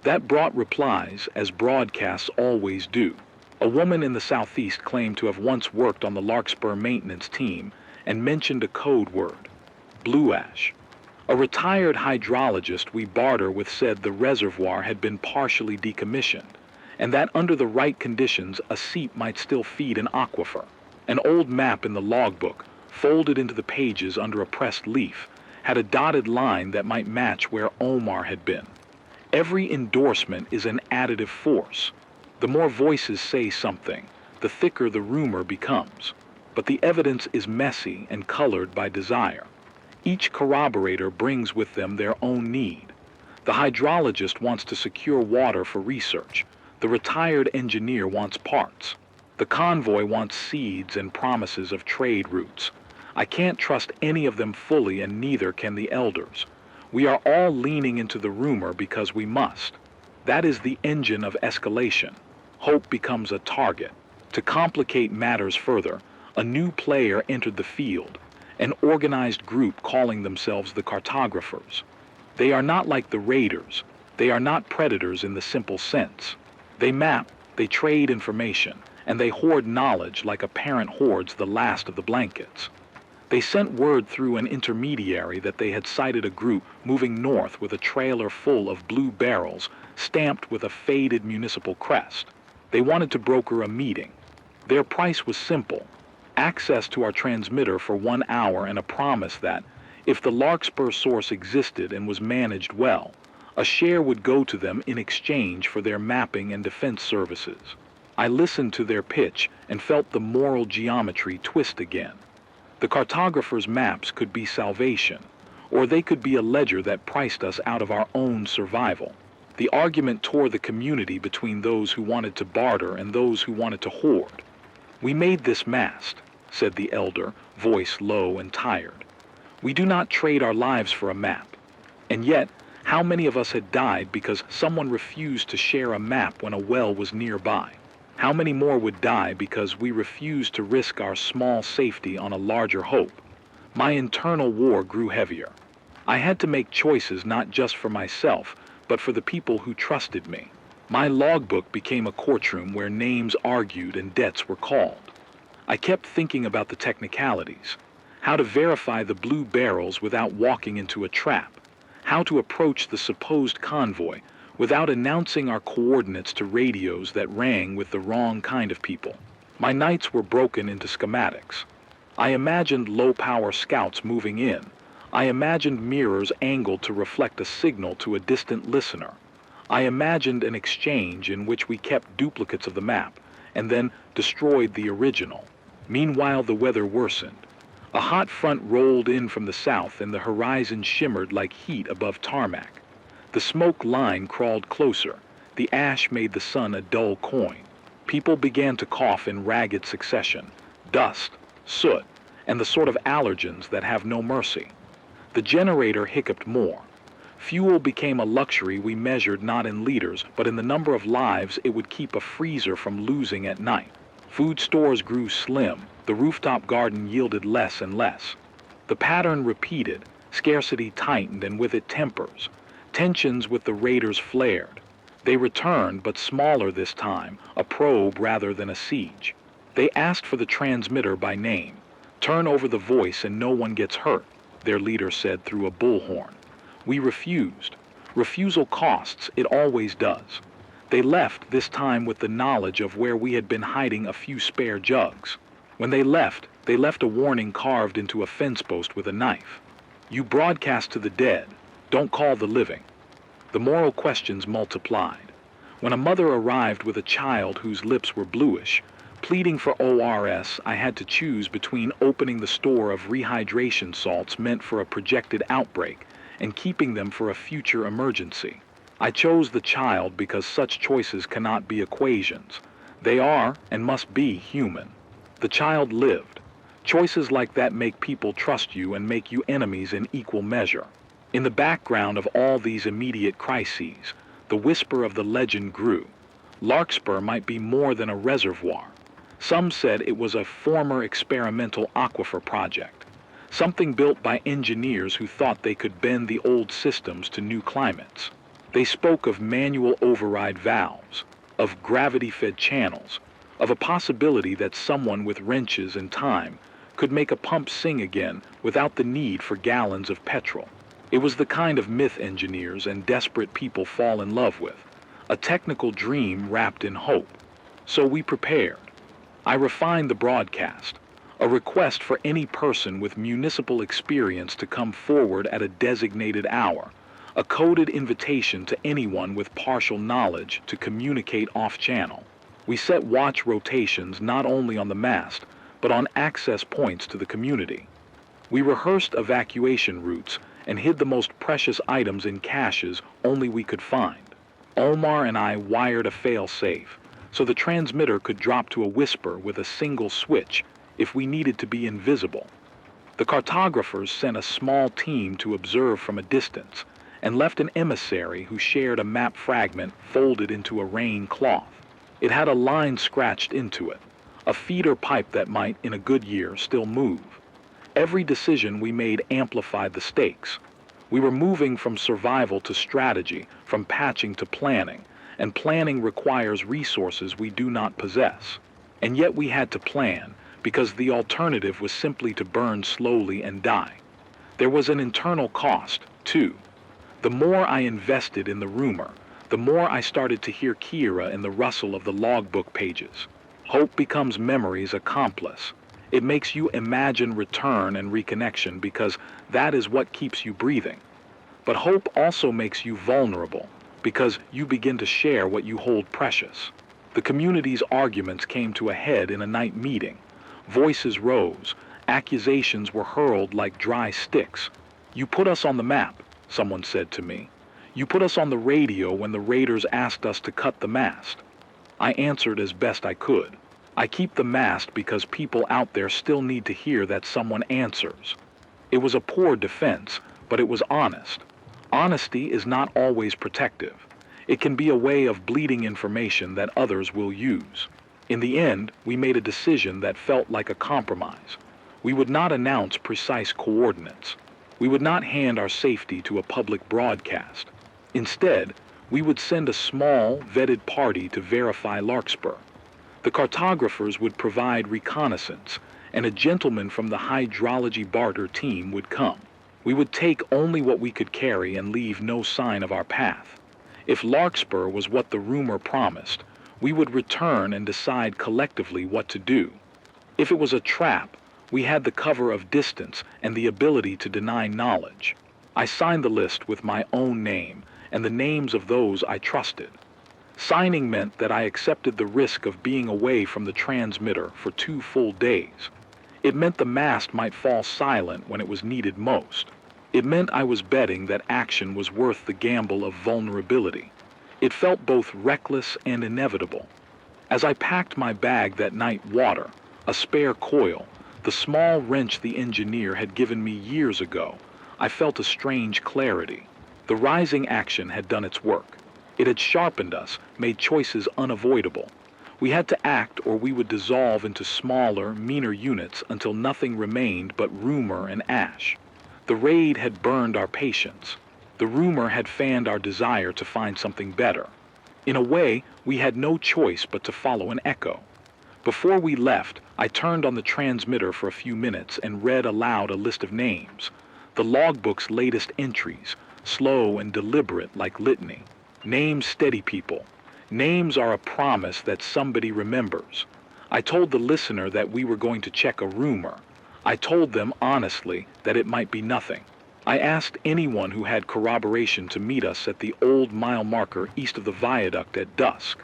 A: That brought replies, as broadcasts always do. A woman in the southeast claimed to have once worked on the Larkspur maintenance team and mentioned a code word, blue ash. A retired hydrologist we barter with said the reservoir had been partially decommissioned, and that under the right conditions a seep might still feed an aquifer. An old map in the logbook, folded into the pages under a pressed leaf, had a dotted line that might match where Omar had been. Every endorsement is an additive force. The more voices say something, the thicker the rumor becomes. But the evidence is messy and colored by desire. Each corroborator brings with them their own need. The hydrologist wants to secure water for research. The retired engineer wants parts. The convoy wants seeds and promises of trade routes. I can't trust any of them fully, and neither can the elders. We are all leaning into the rumor because we must. That is the engine of escalation. Hope becomes a target. To complicate matters further, a new player entered the field, an organized group calling themselves the cartographers. They are not like the raiders. They are not predators in the simple sense. They map, they trade information, and they hoard knowledge like a parent hoards the last of the blankets. They sent word through an intermediary that they had sighted a group moving north with a trailer full of blue barrels stamped with a faded municipal crest. They wanted to broker a meeting. Their price was simple: access to our transmitter for 1 hour and a promise that, if the Larkspur source existed and was managed well, a share would go to them in exchange for their mapping and defense services. I listened to their pitch and felt the moral geometry twist again. The cartographers' maps could be salvation, or they could be a ledger that priced us out of our own survival. The argument tore the community between those who wanted to barter and those who wanted to hoard. "We made this mast," said the elder, voice low and tired. "We do not trade our lives for a map." And yet, how many of us had died because someone refused to share a map when a well was nearby? How many more would die because we refused to risk our small safety on a larger hope? My internal war grew heavier. I had to make choices not just for myself, but for the people who trusted me. My logbook became a courtroom where names argued and debts were called. I kept thinking about the technicalities: how to verify the blue barrels without walking into a trap, how to approach the supposed convoy without announcing our coordinates to radios that rang with the wrong kind of people. My nights were broken into schematics. I imagined low-power scouts moving in. I imagined mirrors angled to reflect a signal to a distant listener. I imagined an exchange in which we kept duplicates of the map and then destroyed the original. Meanwhile, the weather worsened. A hot front rolled in from the south and the horizon shimmered like heat above tarmac. The smoke line crawled closer. The ash made the sun a dull coin. People began to cough in ragged succession: dust, soot, and the sort of allergens that have no mercy. The generator hiccuped more. Fuel became a luxury we measured not in liters, but in the number of lives it would keep a freezer from losing at night. Food stores grew slim. The rooftop garden yielded less and less. The pattern repeated. Scarcity tightened, and with it tempers. Tensions with the raiders flared. They returned, but smaller this time, a probe rather than a siege. They asked for the transmitter by name. "Turn over the voice and no one gets hurt," their leader said through a bullhorn. We refused. Refusal costs, it always does. They left this time with the knowledge of where we had been hiding a few spare jugs. When they left a warning carved into a fence post with a knife. "You broadcast to the dead. Don't call the living." The moral questions multiplied. When a mother arrived with a child whose lips were bluish, pleading for ORS, I had to choose between opening the store of rehydration salts meant for a projected outbreak and keeping them for a future emergency. I chose the child because such choices cannot be equations. They are, and must be, human. The child lived. Choices like that make people trust you and make you enemies in equal measure. In the background of all these immediate crises, the whisper of the legend grew. Larkspur might be more than a reservoir. Some said it was a former experimental aquifer project, something built by engineers who thought they could bend the old systems to new climates. They spoke of manual override valves, of gravity-fed channels, of a possibility that someone with wrenches and time could make a pump sing again without the need for gallons of petrol. It was the kind of myth engineers and desperate people fall in love with, a technical dream wrapped in hope. So we prepared. I refined the broadcast, a request for any person with municipal experience to come forward at a designated hour, a coded invitation to anyone with partial knowledge to communicate off-channel. We set watch rotations not only on the mast, but on access points to the community. We rehearsed evacuation routes and hid the most precious items in caches only we could find. Omar and I wired a fail-safe, so the transmitter could drop to a whisper with a single switch if we needed to be invisible. The cartographers sent a small team to observe from a distance and left an emissary who shared a map fragment folded into a rain cloth. It had a line scratched into it, a feeder pipe that might, in a good year, still move. Every decision we made amplified the stakes. We were moving from survival to strategy, from patching to planning, and planning requires resources we do not possess. And yet we had to plan, because the alternative was simply to burn slowly and die. There was an internal cost, too. The more I invested in the rumor, the more I started to hear Kira in the rustle of the logbook pages. Hope becomes memory's accomplice. It makes you imagine return and reconnection because that is what keeps you breathing. But hope also makes you vulnerable because you begin to share what you hold precious. The community's arguments came to a head in a night meeting. Voices rose. Accusations were hurled like dry sticks. "You put us on the map," someone said to me. "You put us on the radio when the raiders asked us to cut the mast." I answered as best I could. I keep the mast because people out there still need to hear that someone answers. It was a poor defense, but it was honest. Honesty is not always protective. It can be a way of bleeding information that others will use. In the end, we made a decision that felt like a compromise. We would not announce precise coordinates. We would not hand our safety to a public broadcast. Instead, we would send a small, vetted party to verify Larkspur. The cartographers would provide reconnaissance, and a gentleman from the hydrology barter team would come. We would take only what we could carry and leave no sign of our path. If Larkspur was what the rumor promised, we would return and decide collectively what to do. If it was a trap, we had the cover of distance and the ability to deny knowledge. I signed the list with my own name and the names of those I trusted. Signing meant that I accepted the risk of being away from the transmitter for 2 full days. It meant the mast might fall silent when it was needed most. It meant I was betting that action was worth the gamble of vulnerability. It felt both reckless and inevitable. As I packed my bag that night, water, a spare coil, the small wrench the engineer had given me years ago, I felt a strange clarity. The rising action had done its work. It had sharpened us, made choices unavoidable. We had to act or we would dissolve into smaller, meaner units until nothing remained but rumor and ash. The raid had burned our patience. The rumor had fanned our desire to find something better. In a way, we had no choice but to follow an echo. Before we left, I turned on the transmitter for a few minutes and read aloud a list of names. The logbook's latest entries, slow and deliberate like litany. Names steady people. Names are a promise that somebody remembers. I told the listener that we were going to check a rumor. I told them honestly that it might be nothing. I asked anyone who had corroboration to meet us at the old mile marker east of the viaduct at dusk.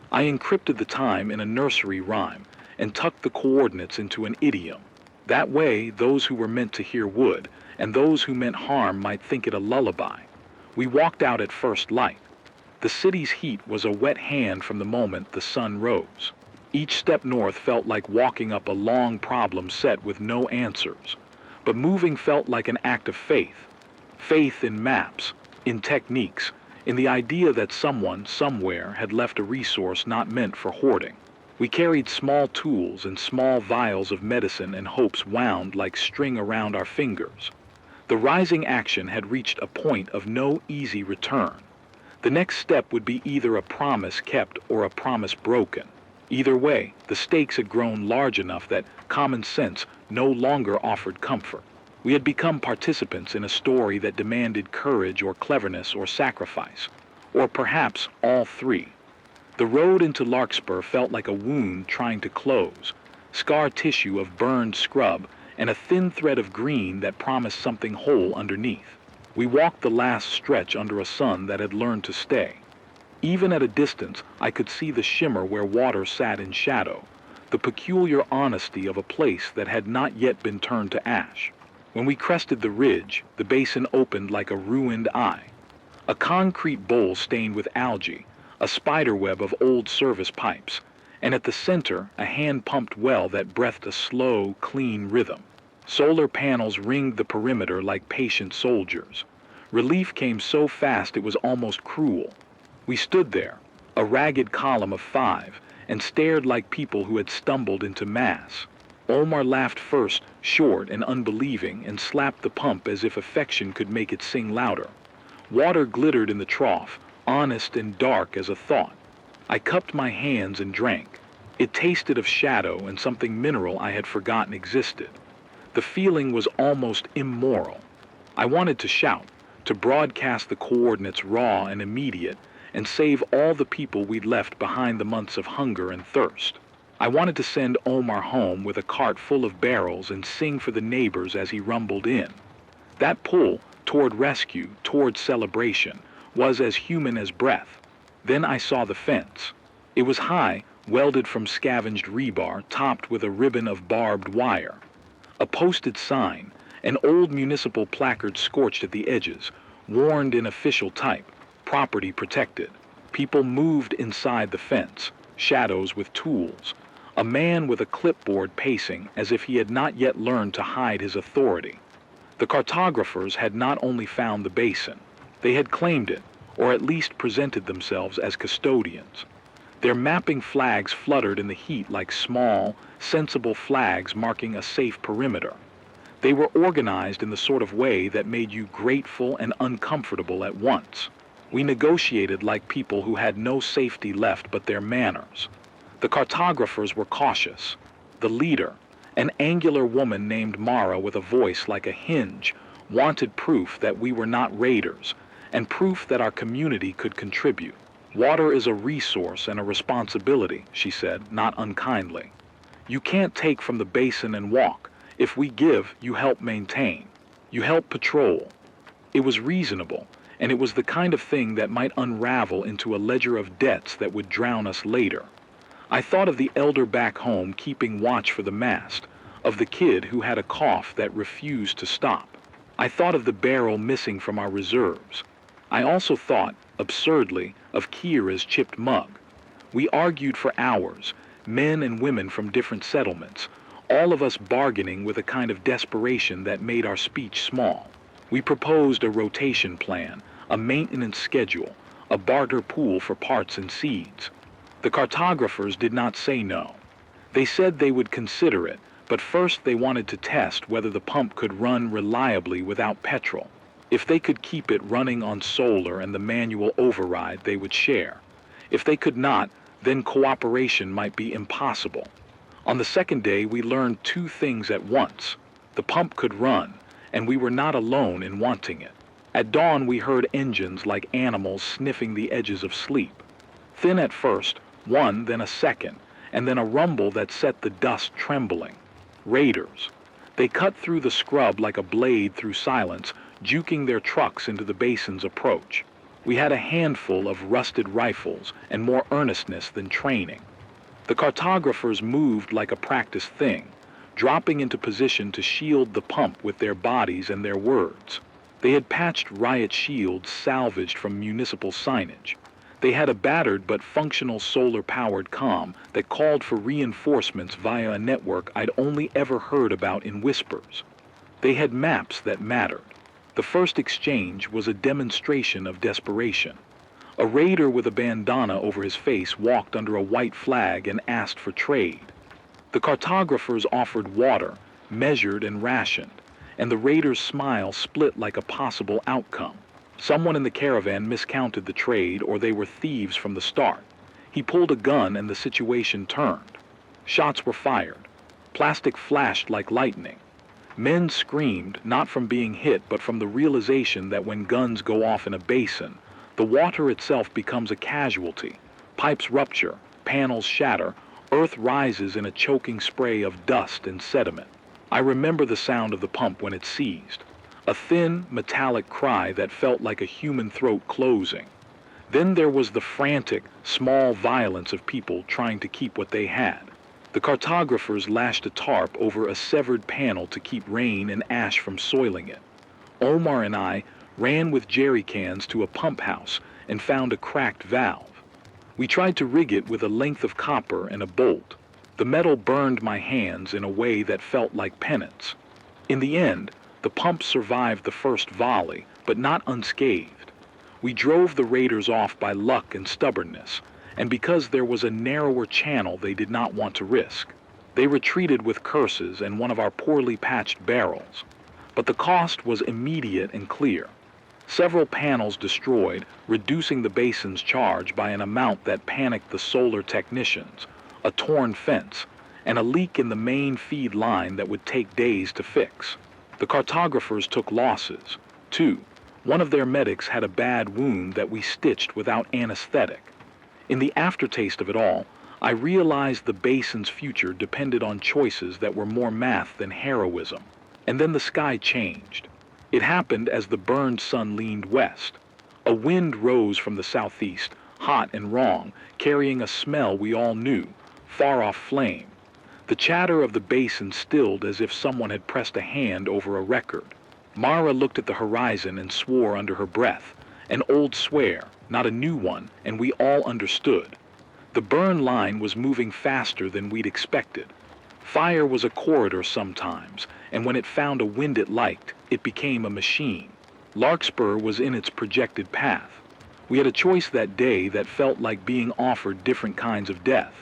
A: I encrypted the time in a nursery rhyme and tucked the coordinates into an idiom. That way, those who were meant to hear would, and those who meant harm might think it a lullaby. We walked out at first light. The city's heat was a wet hand from the moment the sun rose. Each step north felt like walking up a long problem set with no answers. But moving felt like an act of faith. Faith in maps, in techniques, in the idea that someone, somewhere, had left a resource not meant for hoarding. We carried small tools and small vials of medicine and hopes wound like string around our fingers. The rising action had reached a point of no easy return. The next step would be either a promise kept or a promise broken. Either way, the stakes had grown large enough that common sense no longer offered comfort. We had become participants in a story that demanded courage or cleverness or sacrifice, or perhaps all three. The road into Larkspur felt like a wound trying to close, scar tissue of burned scrub, and a thin thread of green that promised something whole underneath. We walked the last stretch under a sun that had learned to stay. Even at a distance, I could see the shimmer where water sat in shadow, the peculiar honesty of a place that had not yet been turned to ash. When we crested the ridge, the basin opened like a ruined eye. A concrete bowl stained with algae, a spiderweb of old service pipes, and at the center, a hand-pumped well that breathed a slow, clean rhythm. Solar panels ringed the perimeter like patient soldiers. Relief came so fast it was almost cruel. We stood there, a ragged column of 5, and stared like people who had stumbled into mass. Omar laughed first, short and unbelieving, and slapped the pump as if affection could make it sing louder. Water glittered in the trough, honest and dark as a thought. I cupped my hands and drank. It tasted of shadow and something mineral I had forgotten existed. The feeling was almost immoral. I wanted to shout, to broadcast the coordinates raw and immediate, and save all the people we'd left behind the months of hunger and thirst. I wanted to send Omar home with a cart full of barrels and sing for the neighbors as he rumbled in. That pull, toward rescue, toward celebration, was as human as breath. Then I saw the fence. It was high, welded from scavenged rebar, topped with a ribbon of barbed wire. A posted sign, an old municipal placard scorched at the edges, warned in official type, property protected. People moved inside the fence, shadows with tools. A man with a clipboard pacing as if he had not yet learned to hide his authority. The cartographers had not only found the basin, they had claimed it, or at least presented themselves as custodians. Their mapping flags fluttered in the heat like small, sensible flags marking a safe perimeter. They were organized in the sort of way that made you grateful and uncomfortable at once. We negotiated like people who had no safety left but their manners. The cartographers were cautious. The leader, an angular woman named Mara with a voice like a hinge, wanted proof that we were not raiders, and proof that our community could contribute. Water is a resource and a responsibility, she said, not unkindly. You can't take from the basin and walk. If we give, you help maintain. You help patrol. It was reasonable, and it was the kind of thing that might unravel into a ledger of debts that would drown us later. I thought of the elder back home keeping watch for the mast, of the kid who had a cough that refused to stop. I thought of the barrel missing from our reserves. I also thought, absurdly, of Kira's chipped mug. We argued for hours, men and women from different settlements, all of us bargaining with a kind of desperation that made our speech small. We proposed a rotation plan, a maintenance schedule, a barter pool for parts and seeds. The cartographers did not say no. They said they would consider it, but first they wanted to test whether the pump could run reliably without petrol. If they could keep it running on solar and the manual override, they would share. If they could not, then cooperation might be impossible. On the second day, we learned 2 things at once. The pump could run, and we were not alone in wanting it. At dawn, we heard engines like animals sniffing the edges of sleep. Thin at first, one, then a second, and then a rumble that set the dust trembling. Raiders. They cut through the scrub like a blade through silence, juking their trucks into the basin's approach. We had a handful of rusted rifles and more earnestness than training. The cartographers moved like a practiced thing, dropping into position to shield the pump with their bodies and their words. They had patched riot shields salvaged from municipal signage. They had a battered but functional solar-powered comm that called for reinforcements via a network I'd only ever heard about in whispers. They had maps that mattered. The first exchange was a demonstration of desperation. A raider with a bandana over his face walked under a white flag and asked for trade. The cartographers offered water, measured and rationed, and the raider's smile split like a possible outcome. Someone in the caravan miscounted the trade, or they were thieves from the start. He pulled a gun and the situation turned. Shots were fired. Plastic flashed like lightning. Men screamed, not from being hit, but from the realization that when guns go off in a basin, the water itself becomes a casualty. Pipes rupture, panels shatter, earth rises in a choking spray of dust and sediment. I remember the sound of the pump when it seized. A thin, metallic cry that felt like a human throat closing. Then there was the frantic, small violence of people trying to keep what they had. The cartographers lashed a tarp over a severed panel to keep rain and ash from soiling it. Omar and I ran with jerry cans to a pump house and found a cracked valve. We tried to rig it with a length of copper and a bolt. The metal burned my hands in a way that felt like penance. In the end, the pump survived the first volley, but not unscathed. We drove the raiders off by luck and stubbornness, and because there was a narrower channel they did not want to risk. They retreated with curses and one of our poorly patched barrels. But the cost was immediate and clear. Several panels destroyed, reducing the basin's charge by an amount that panicked the solar technicians, a torn fence, and a leak in the main feed line that would take days to fix. The cartographers took losses, too. One of their medics had a bad wound that we stitched without anesthetic. In the aftertaste of it all, I realized the basin's future depended on choices that were more math than heroism. And then the sky changed. It happened as the burned sun leaned west. A wind rose from the southeast, hot and wrong, carrying a smell we all knew, far-off flame. The chatter of the basin stilled as if someone had pressed a hand over a record. Mara looked at the horizon and swore under her breath, an old swear, not a new one, and we all understood. The burn line was moving faster than we'd expected. Fire was a corridor sometimes, and when it found a wind it liked, it became a machine. Larkspur was in its projected path. We had a choice that day that felt like being offered different kinds of death.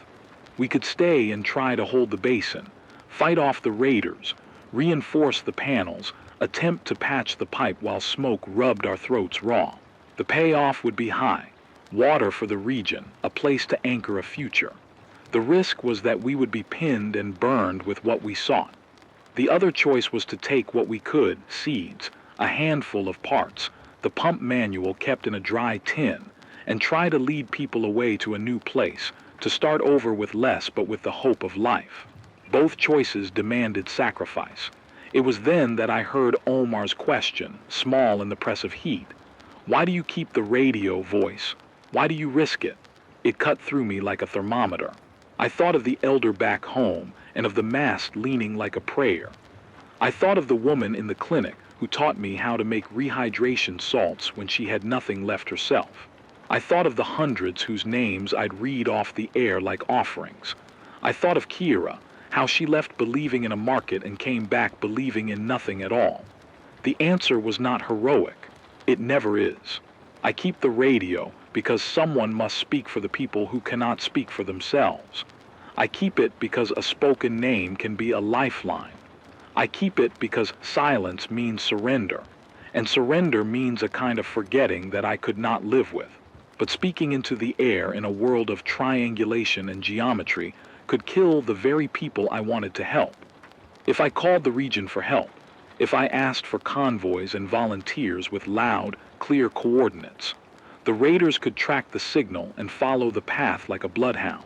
A: We could stay and try to hold the basin, fight off the raiders, reinforce the panels, attempt to patch the pipe while smoke rubbed our throats raw. The payoff would be high. Water for the region, a place to anchor a future. The risk was that we would be pinned and burned with what we sought. The other choice was to take what we could, seeds, a handful of parts, the pump manual kept in a dry tin, and try to lead people away to a new place, to start over with less but with the hope of life. Both choices demanded sacrifice. It was then that I heard Omar's question, small in the press of heat. Why do you keep the radio voice? Why do you risk it? It cut through me like a thermometer. I thought of the elder back home and of the mast leaning like a prayer. I thought of the woman in the clinic who taught me how to make rehydration salts when she had nothing left herself. I thought of the hundreds whose names I'd read off the air like offerings. I thought of Kira, how she left believing in a market and came back believing in nothing at all. The answer was not heroic. It never is. I keep the radio because someone must speak for the people who cannot speak for themselves. I keep it because a spoken name can be a lifeline. I keep it because silence means surrender, and surrender means a kind of forgetting that I could not live with. But speaking into the air in a world of triangulation and geometry could kill the very people I wanted to help. If I called the region for help, if I asked for convoys and volunteers with loud, clear coordinates, the raiders could track the signal and follow the path like a bloodhound.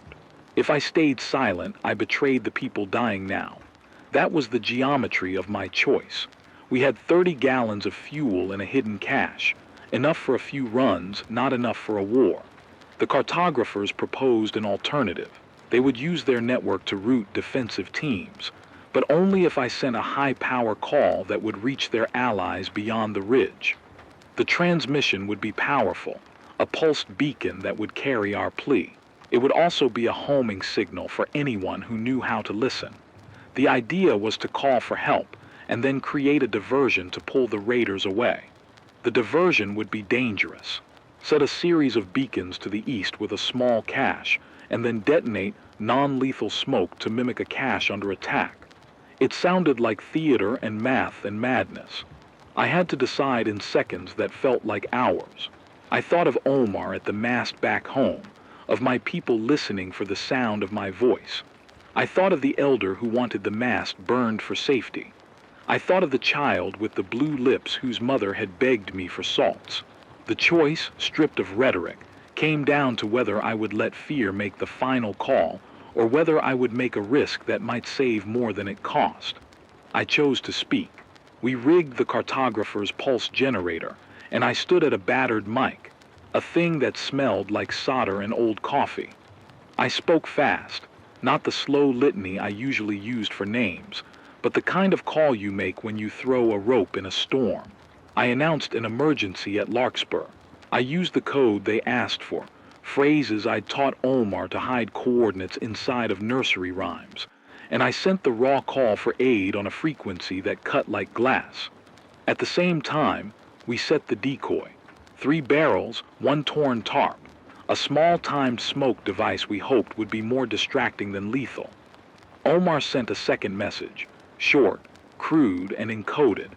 A: If I stayed silent, I betrayed the people dying now. That was the geometry of my choice. We had 30 gallons of fuel in a hidden cache, enough for a few runs, not enough for a war. The cartographers proposed an alternative. They would use their network to route defensive teams, but only if I sent a high-power call that would reach their allies beyond the ridge. The transmission would be powerful, a pulsed beacon that would carry our plea. It would also be a homing signal for anyone who knew how to listen. The idea was to call for help and then create a diversion to pull the raiders away. The diversion would be dangerous. Set a series of beacons to the east with a small cache, and then detonate non-lethal smoke to mimic a cache under attack. It sounded like theater and math and madness. I had to decide in seconds that felt like hours. I thought of Omar at the mast back home, of my people listening for the sound of my voice. I thought of the elder who wanted the mast burned for safety. I thought of the child with the blue lips whose mother had begged me for salts. The choice, stripped of rhetoric, came down to whether I would let fear make the final call or whether I would make a risk that might save more than it cost. I chose to speak. We rigged the cartographer's pulse generator, and I stood at a battered mic, a thing that smelled like solder and old coffee. I spoke fast. not the slow litany I usually used for names, but the kind of call you make when you throw a rope in a storm. I announced an emergency at Larkspur. I used the code they asked for, phrases I'd taught Omar to hide coordinates inside of nursery rhymes, and I sent the raw call for aid on a frequency that cut like glass. At the same time, we set the decoy. 3 barrels, 1 torn tarp, a small timed smoke device we hoped would be more distracting than lethal. Omar sent a second message, short, crude, and encoded,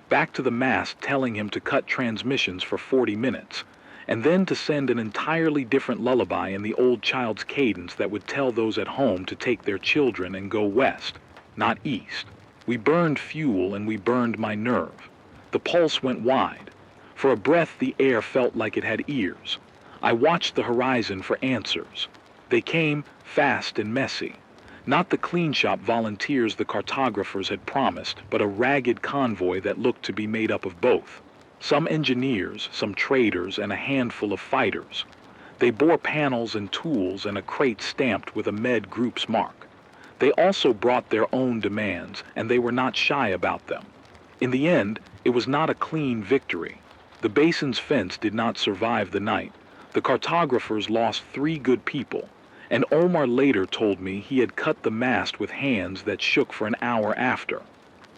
A: back to the mast telling him to cut transmissions for 40 minutes, and then to send an entirely different lullaby in the old child's cadence that would tell those at home to take their children and go west, not east. We burned fuel and we burned my nerve. The pulse went wide. For a breath the air felt like it had ears. I watched the horizon for answers. They came fast and messy. Not the clean shop volunteers the cartographers had promised, but a ragged convoy that looked to be made up of both. Some engineers, some traders, and a handful of fighters. They bore panels and tools and a crate stamped with a Med Group's mark. They also brought their own demands, and they were not shy about them. In the end, it was not a clean victory. The basin's fence did not survive the night. The cartographers lost 3 good people, and Omar later told me he had cut the mast with hands that shook for an hour after.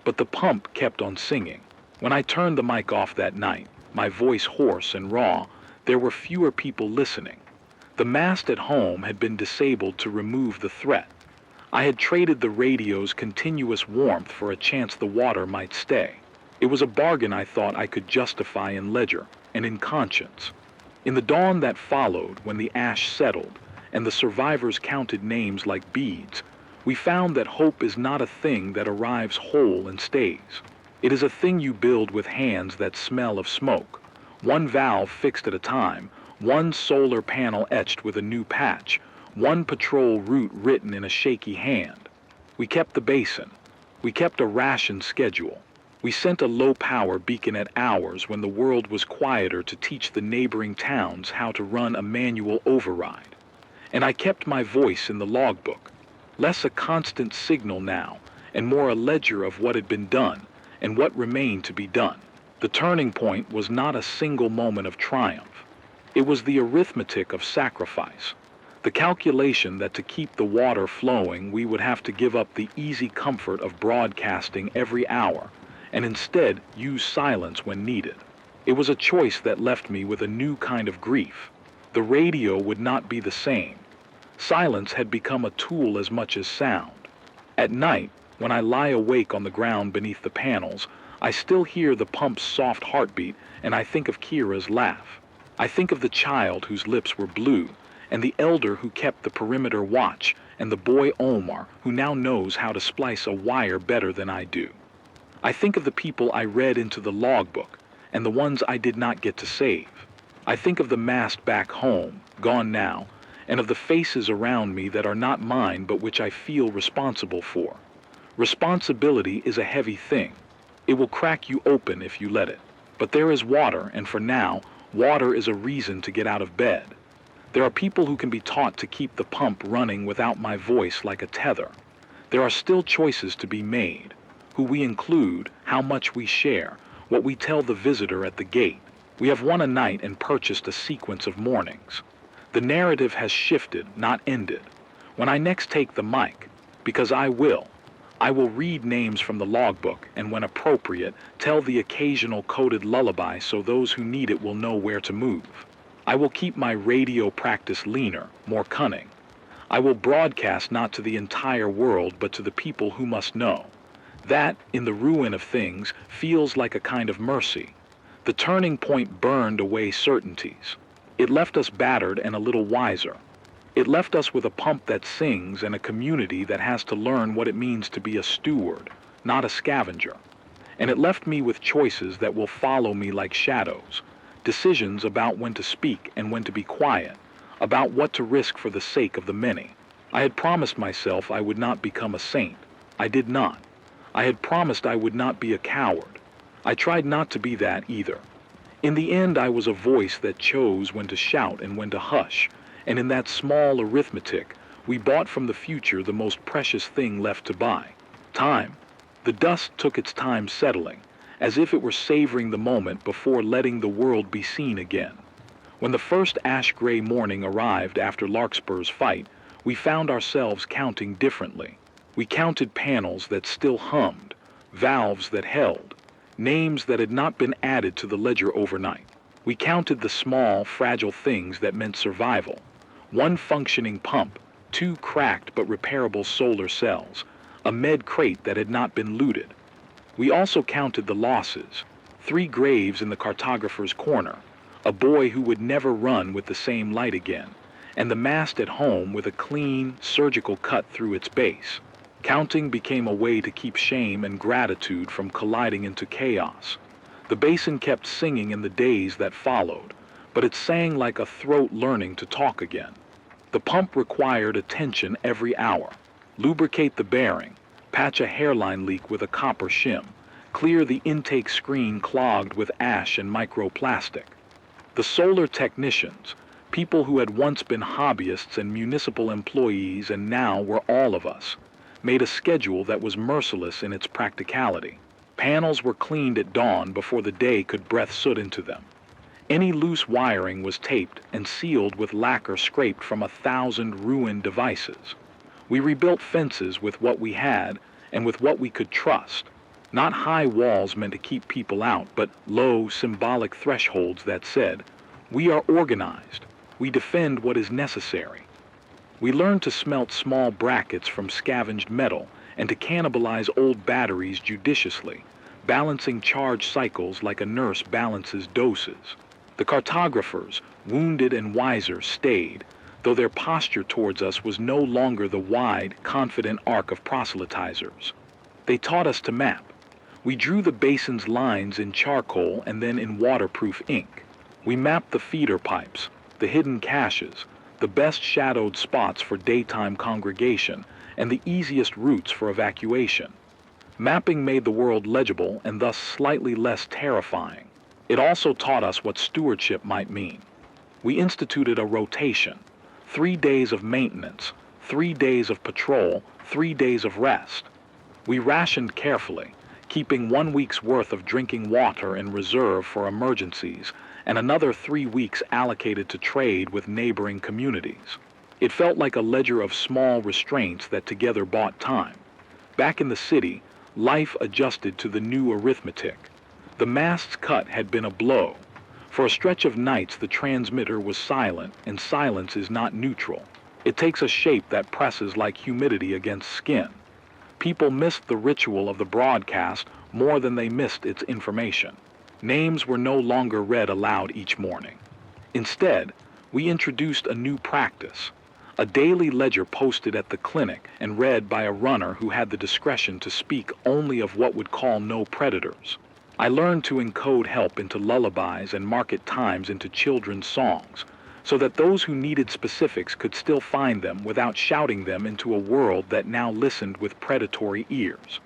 A: But the pump kept on singing. When I turned the mic off that night, my voice hoarse and raw, there were fewer people listening. The mast at home had been disabled to remove the threat. I had traded the radio's continuous warmth for a chance the water might stay. It was a bargain I thought I could justify in ledger and in conscience. In the dawn that followed, when the ash settled and the survivors counted names like beads, we found that hope is not a thing that arrives whole and stays. It is a thing you build with hands that smell of smoke, 1 valve fixed at a time, 1 solar panel etched with a new patch, 1 patrol route written in a shaky hand. We kept the basin. We kept a ration schedule. We sent a low-power beacon at hours when the world was quieter to teach the neighboring towns how to run a manual override. And I kept my voice in the logbook, less a constant signal now, and more a ledger of what had been done and what remained to be done. The turning point was not a single moment of triumph. It was the arithmetic of sacrifice, the calculation that to keep the water flowing we would have to give up the easy comfort of broadcasting every hour, and instead use silence when needed. It was a choice that left me with a new kind of grief. The radio would not be the same. Silence had become a tool as much as sound. At night, when I lie awake on the ground beneath the panels, I still hear the pump's soft heartbeat, and I think of Kira's laugh. I think of the child whose lips were blue, and the elder who kept the perimeter watch, and the boy Omar who now knows how to splice a wire better than I do. I think of the people I read into the logbook, and the ones I did not get to save. I think of the mast back home, gone now, and of the faces around me that are not mine but which I feel responsible for. Responsibility is a heavy thing. It will crack you open if you let it. But there is water, and for now, water is a reason to get out of bed. There are people who can be taught to keep the pump running without my voice like a tether. There are still choices to be made. Who we include, how much we share, what we tell the visitor at the gate. We have won a night and purchased a sequence of mornings. The narrative has shifted, not ended. When I next take the mic, because I will read names from the logbook and, when appropriate, tell the occasional coded lullaby so those who need it will know where to move. I will keep my radio practice leaner, more cunning. I will broadcast not to the entire world but to the people who must know. That, in the ruin of things, feels like a kind of mercy. The turning point burned away certainties. It left us battered and a little wiser. It left us with a pump that sings and a community that has to learn what it means to be a steward, not a scavenger. And it left me with choices that will follow me like shadows, decisions about when to speak and when to be quiet, about what to risk for the sake of the many. I had promised myself I would not become a saint. I did not. I had promised I would not be a coward. I tried not to be that either. In the end, I was a voice that chose when to shout and when to hush, and in that small arithmetic, We bought from the future the most precious thing left to buy: time. The dust took its time settling, as if it were savoring the moment before letting the world be seen again. When the first ash-gray morning arrived after Larkspur's fight, we found ourselves counting differently. We counted panels that still hummed, valves that held, names that had not been added to the ledger overnight. We counted the small, fragile things that meant survival: one functioning pump, two cracked but repairable solar cells, a med crate that had not been looted. We also counted the losses: 3 graves in the cartographer's corner, a boy who would never run with the same light again, and the mast at home with a clean, surgical cut through its base. Counting became a way to keep shame and gratitude from colliding into chaos. The basin kept singing in the days that followed, but it sang like a throat learning to talk again. The pump required attention every hour: lubricate the bearing, patch a hairline leak with a copper shim, clear the intake screen clogged with ash and microplastic. The solar technicians, people who had once been hobbyists and municipal employees and now were all of us, made a schedule that was merciless in its practicality. Panels were cleaned at dawn before the day could breath soot into them. Any loose wiring was taped and sealed with lacquer scraped from 1,000 ruined devices. We rebuilt fences with what we had and with what we could trust. Not high walls meant to keep people out, but low, symbolic thresholds that said, "We are organized. We defend what is necessary." We learned to smelt small brackets from scavenged metal and to cannibalize old batteries judiciously, balancing charge cycles like a nurse balances doses. The cartographers, wounded and wiser, stayed, though their posture towards us was no longer the wide, confident arc of proselytizers. They taught us to map. We drew the basin's lines in charcoal and then in waterproof ink. We mapped the feeder pipes, the hidden caches, the best shadowed spots for daytime congregation, and the easiest routes for evacuation. Mapping made the world legible and thus slightly less terrifying. It also taught us what stewardship might mean. We instituted a rotation: 3 days of maintenance, 3 days of patrol, 3 days of rest. We rationed carefully, keeping 1 week's worth of drinking water in reserve for emergencies and another 3 weeks allocated to trade with neighboring communities. It felt like a ledger of small restraints that together bought time. Back in the city, life adjusted to the new arithmetic. The mast's cut had been a blow. For a stretch of nights the transmitter was silent, and silence is not neutral. It takes a shape that presses like humidity against skin. People missed the ritual of the broadcast more than they missed its information. Names were no longer read aloud each morning. Instead, we introduced a new practice: a daily ledger posted at the clinic and read by a runner who had the discretion to speak only of what would call no predators. I learned to encode help into lullabies and market times into children's songs, so that those who needed specifics could still find them without shouting them into a world that now listened with predatory ears.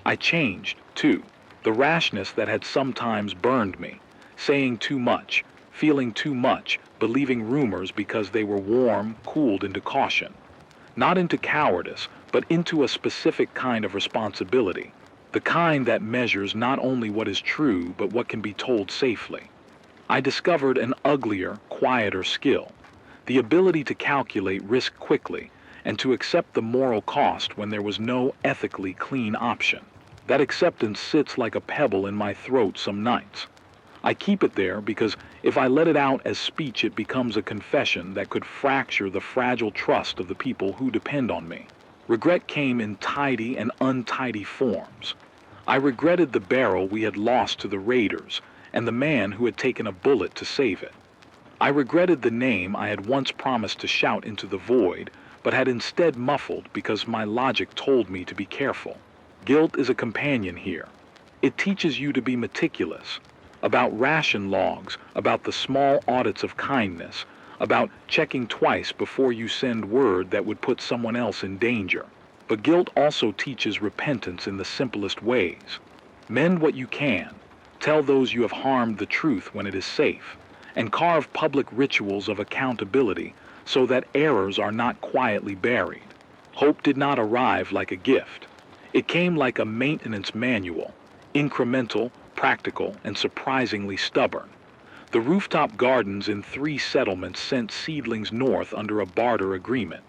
A: I changed, too. The rashness that had sometimes burned me, saying too much, feeling too much, believing rumors because they were warm, cooled into caution. Not into cowardice, but into a specific kind of responsibility. The kind that measures not only what is true, but what can be told safely. I discovered an uglier, quieter skill: the ability to calculate risk quickly and to accept the moral cost when there was no ethically clean option. That acceptance sits like a pebble in my throat some nights. I keep it there because if I let it out as speech, it becomes a confession that could fracture the fragile trust of the people who depend on me. Regret came in tidy and untidy forms. I regretted the barrel we had lost to the raiders and the man who had taken a bullet to save it. I regretted the name I had once promised to shout into the void, but had instead muffled because my logic told me to be careful. Guilt is a companion here. It teaches you to be meticulous, about ration logs, about the small audits of kindness, about checking twice before you send word that would put someone else in danger. But guilt also teaches repentance in the simplest ways. Mend what you can, tell those you have harmed the truth when it is safe, and carve public rituals of accountability so that errors are not quietly buried. Hope did not arrive like a gift. It came like a maintenance manual, incremental, practical, and surprisingly stubborn. The rooftop gardens in 3 settlements sent seedlings north under a barter agreement.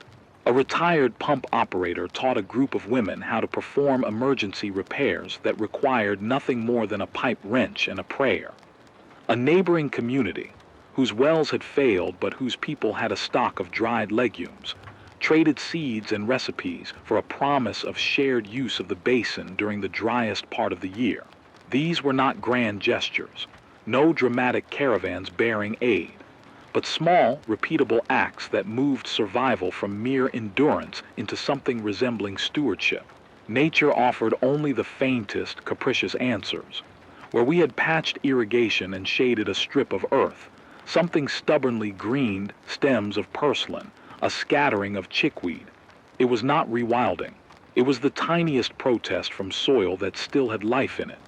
A: A retired pump operator taught a group of women how to perform emergency repairs that required nothing more than a pipe wrench and a prayer. A neighboring community, whose wells had failed but whose people had a stock of dried legumes, traded seeds and recipes for a promise of shared use of the basin during the driest part of the year. These were not grand gestures, no dramatic caravans bearing aid, but small, repeatable acts that moved survival from mere endurance into something resembling stewardship. Nature offered only the faintest, capricious answers. Where we had patched irrigation and shaded a strip of earth, something stubbornly greened stems of purslane, a scattering of chickweed. It was not rewilding. It was the tiniest protest from soil that still had life in it.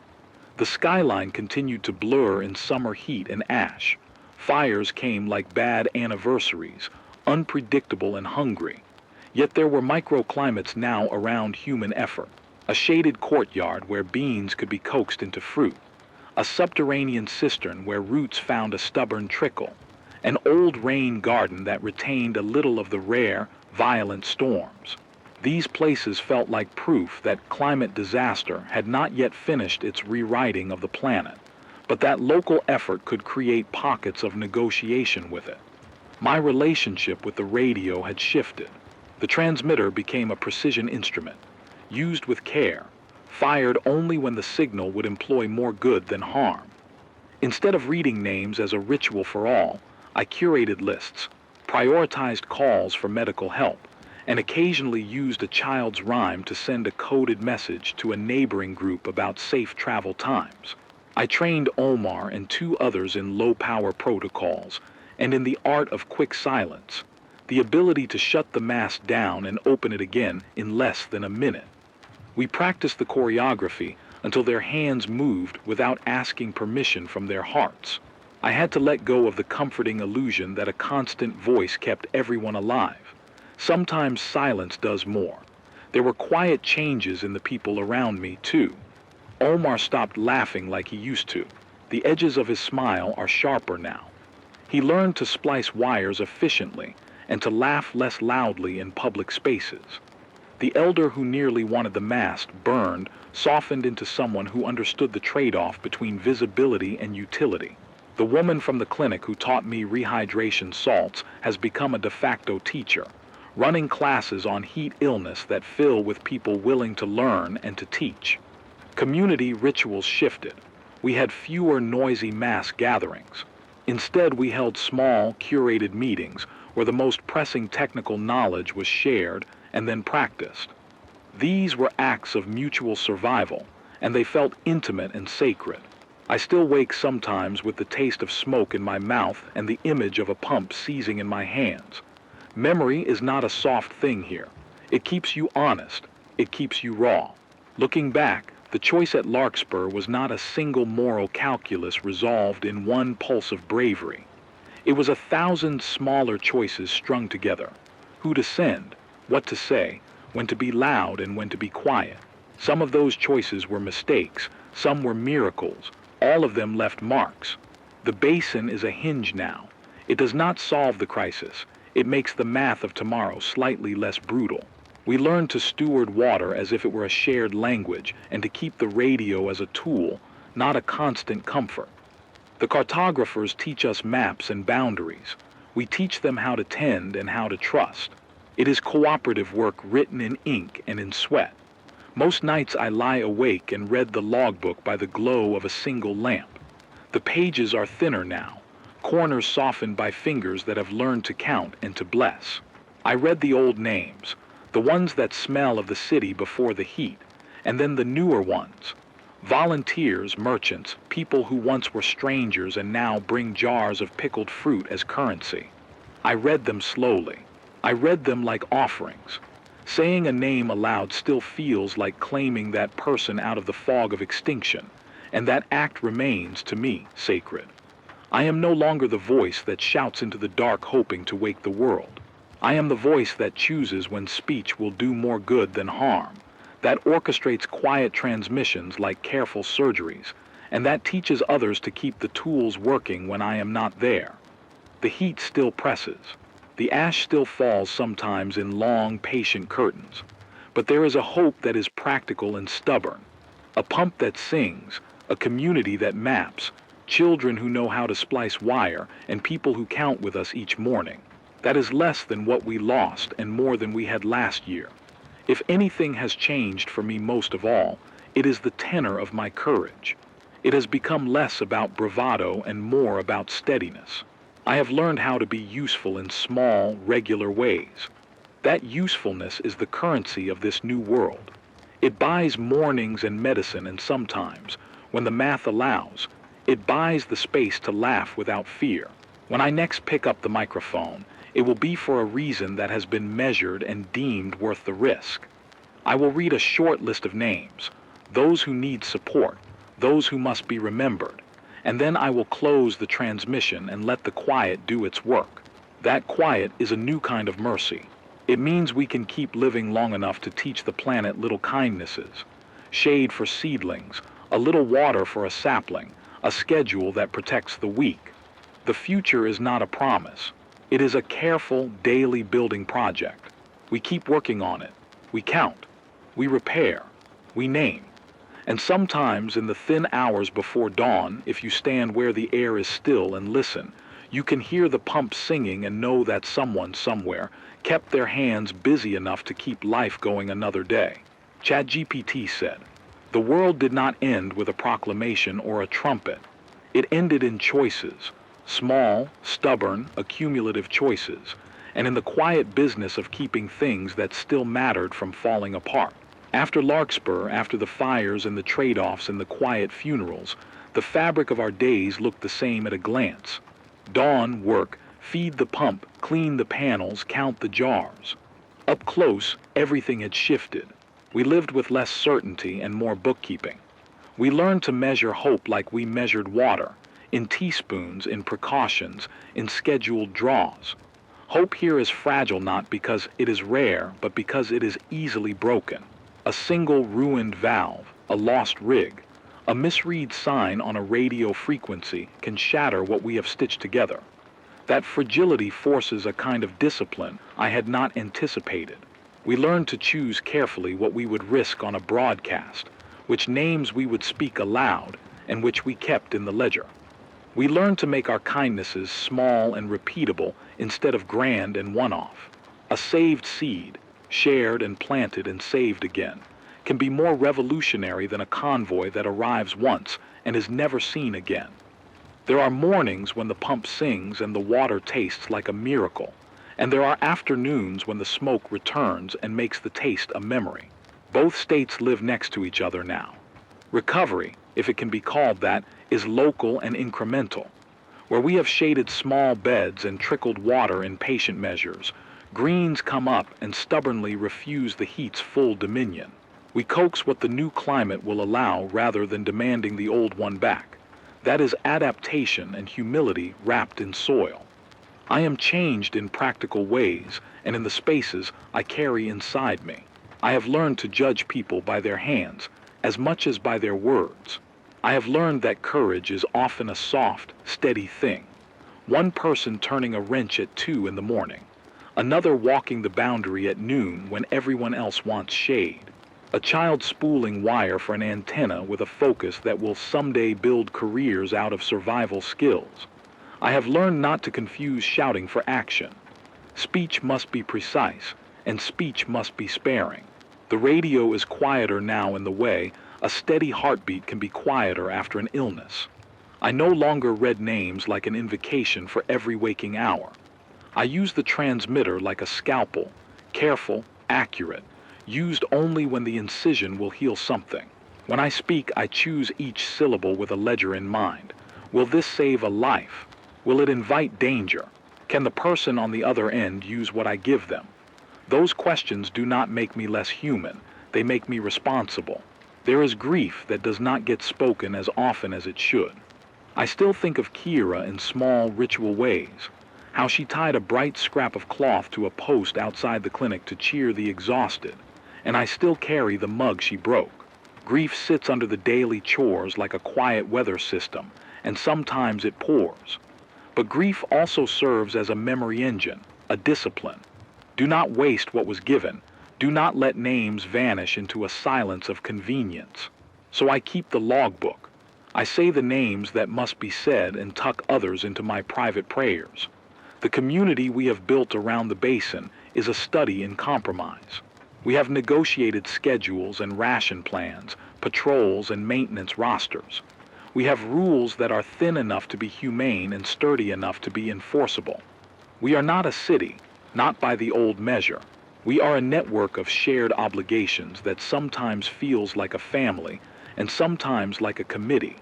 A: The skyline continued to blur in summer heat and ash. Fires came like bad anniversaries, unpredictable and hungry. Yet there were microclimates now around human effort. A shaded courtyard where beans could be coaxed into fruit. A subterranean cistern where roots found a stubborn trickle. An old rain garden that retained a little of the rare, violent storms. These places felt like proof that climate disaster had not yet finished its rewriting of the planet, but that local effort could create pockets of negotiation with it. My relationship with the radio had shifted. The transmitter became a precision instrument, used with care, fired only when the signal would employ more good than harm. Instead of reading names as a ritual for all, I curated lists, prioritized calls for medical help, and occasionally used a child's rhyme to send a coded message to a neighboring group about safe travel times. I trained Omar and 2 others in low-power protocols and in the art of quick silence, the ability to shut the mast down and open it again in less than a minute. We practiced the choreography until their hands moved without asking permission from their hearts. I had to let go of the comforting illusion that a constant voice kept everyone alive. Sometimes silence does more. There were quiet changes in the people around me, too. Omar stopped laughing like he used to. The edges of his smile are sharper now. He learned to splice wires efficiently and to laugh less loudly in public spaces. The elder who nearly wanted the mast burned softened into someone who understood the trade-off between visibility and utility. The woman from the clinic who taught me rehydration salts has become a de facto teacher, running classes on heat illness that fill with people willing to learn and to teach. Community rituals shifted. We had fewer noisy mass gatherings. Instead, we held small, curated meetings where the most pressing technical knowledge was shared and then practiced. These were acts of mutual survival, and they felt intimate and sacred. I still wake sometimes with the taste of smoke in my mouth and the image of a pump seizing in my hands. Memory is not a soft thing here. It keeps you honest. It keeps you raw. Looking back, the choice at Larkspur was not a single moral calculus resolved in one pulse of bravery. It was 1,000 smaller choices strung together. Who to send, what to say, when to be loud and when to be quiet. Some of those choices were mistakes, some were miracles. All of them left marks. The basin is a hinge now. It does not solve the crisis. It makes the math of tomorrow slightly less brutal. We learned to steward water as if it were a shared language and to keep the radio as a tool, not a constant comfort. The cartographers teach us maps and boundaries. We teach them how to tend and how to trust. It is cooperative work written in ink and in sweat. Most nights I lie awake and read the logbook by the glow of a single lamp. The pages are thinner now, corners softened by fingers that have learned to count and to bless. I read the old names, the ones that smell of the city before the heat, and then the newer ones. Volunteers, merchants, people who once were strangers and now bring jars of pickled fruit as currency. I read them slowly. I read them like offerings. Saying a name aloud still feels like claiming that person out of the fog of extinction, and that act remains, to me, sacred. I am no longer the voice that shouts into the dark hoping to wake the world. I am the voice that chooses when speech will do more good than harm, that orchestrates quiet transmissions like careful surgeries, and that teaches others to keep the tools working when I am not there. The heat still presses. The ash still falls sometimes in long, patient curtains. But there is a hope that is practical and stubborn, a pump that sings, a community that maps, children who know how to splice wire, and people who count with us each morning. That is less than what we lost and more than we had last year. If anything has changed for me most of all, it is the tenor of my courage. It has become less about bravado and more about steadiness. I have learned how to be useful in small, regular ways. That usefulness is the currency of this new world. It buys mornings and medicine, and sometimes, when the math allows, it buys the space to laugh without fear. When I next pick up the microphone, it will be for a reason that has been measured and deemed worth the risk. I will read a short list of names, those who need support, those who must be remembered, and then I will close the transmission and let the quiet do its work. That quiet is a new kind of mercy. It means we can keep living long enough to teach the planet little kindnesses, shade for seedlings, a little water for a sapling, a schedule that protects the weak. The future is not a promise. It is a careful, daily building project. We keep working on it. We count. We repair. We name. And sometimes in the thin hours before dawn, if you stand where the air is still and listen, you can hear the pump singing and know that someone somewhere kept their hands busy enough to keep life going another day. ChatGPT said, "The world did not end with a proclamation or a trumpet. It ended in choices, small, stubborn, accumulative choices, and in the quiet business of keeping things that still mattered from falling apart. After Larkspur, after the fires and the trade-offs and the quiet funerals, the fabric of our days looked the same at a glance. Dawn, work, feed the pump, clean the panels, count the jars. Up close, everything had shifted. We lived with less certainty and more bookkeeping. We learned to measure hope like we measured water, in teaspoons, in precautions, in scheduled draws. Hope here is fragile not because it is rare, but because it is easily broken. A single ruined valve, a lost rig, a misread sign on a radio frequency can shatter what we have stitched together. That fragility forces a kind of discipline I had not anticipated. We learned to choose carefully what we would risk on a broadcast, which names we would speak aloud, and which we kept in the ledger. We learned to make our kindnesses small and repeatable instead of grand and one-off. A saved seed, shared and planted and saved again, can be more revolutionary than a convoy that arrives once and is never seen again. There are mornings when the pump sings and the water tastes like a miracle, and there are afternoons when the smoke returns and makes the taste a memory. Both states live next to each other now. Recovery, if it can be called that, is local and incremental. Where we have shaded small beds and trickled water in patient measures, greens come up and stubbornly refuse the heat's full dominion. We coax what the new climate will allow rather than demanding the old one back. That is adaptation and humility wrapped in soil. I am changed in practical ways and in the spaces I carry inside me. I have learned to judge people by their hands as much as by their words. I have learned that courage is often a soft, steady thing. One person turning a wrench at 2 in the morning, another walking the boundary at noon when everyone else wants shade, a child spooling wire for an antenna with a focus that will someday build careers out of survival skills. I have learned not to confuse shouting for action. Speech must be precise, and speech must be sparing. The radio is quieter now in the way a steady heartbeat can be quieter after an illness. I no longer read names like an invocation for every waking hour. I use the transmitter like a scalpel, careful, accurate, used only when the incision will heal something. When I speak, I choose each syllable with a ledger in mind. Will this save a life? Will it invite danger? Can the person on the other end use what I give them? Those questions do not make me less human. They make me responsible. There is grief that does not get spoken as often as it should. I still think of Kira in small ritual ways, how she tied a bright scrap of cloth to a post outside the clinic to cheer the exhausted, and I still carry the mug she broke. Grief sits under the daily chores like a quiet weather system, and sometimes it pours. But grief also serves as a memory engine, a discipline. Do not waste what was given. Do not let names vanish into a silence of convenience. So I keep the logbook. I say the names that must be said and tuck others into my private prayers. The community we have built around the basin is a study in compromise. We have negotiated schedules and ration plans, patrols and maintenance rosters. We have rules that are thin enough to be humane and sturdy enough to be enforceable. We are not a city, not by the old measure. We are a network of shared obligations that sometimes feels like a family and sometimes like a committee.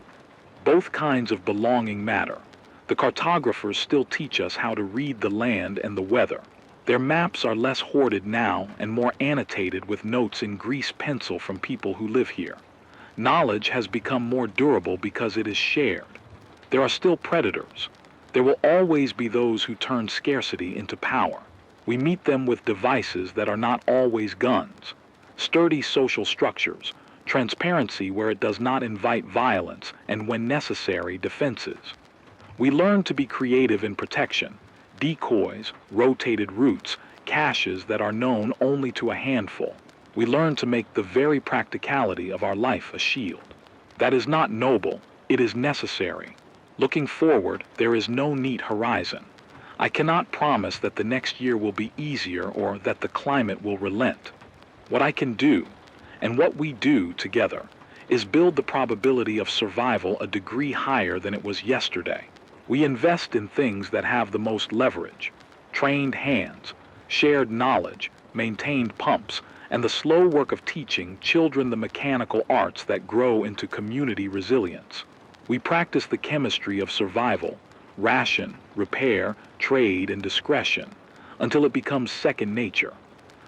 A: Both kinds of belonging matter. The cartographers still teach us how to read the land and the weather. Their maps are less hoarded now and more annotated with notes in grease pencil from people who live here. Knowledge has become more durable because it is shared. There are still predators. There will always be those who turn scarcity into power. We meet them with devices that are not always guns. Sturdy social structures, transparency where it does not invite violence, and when necessary, defenses. We learn to be creative in protection, decoys, rotated routes, caches that are known only to a handful. We learn to make the very practicality of our life a shield. That is not noble, it is necessary. Looking forward, there is no neat horizon. I cannot promise that the next year will be easier or that the climate will relent. What I can do, and what we do together, is build the probability of survival a degree higher than it was yesterday. We invest in things that have the most leverage: trained hands, shared knowledge, maintained pumps, and the slow work of teaching children the mechanical arts that grow into community resilience. We practice the chemistry of survival, ration, repair, trade, and discretion, until it becomes second nature.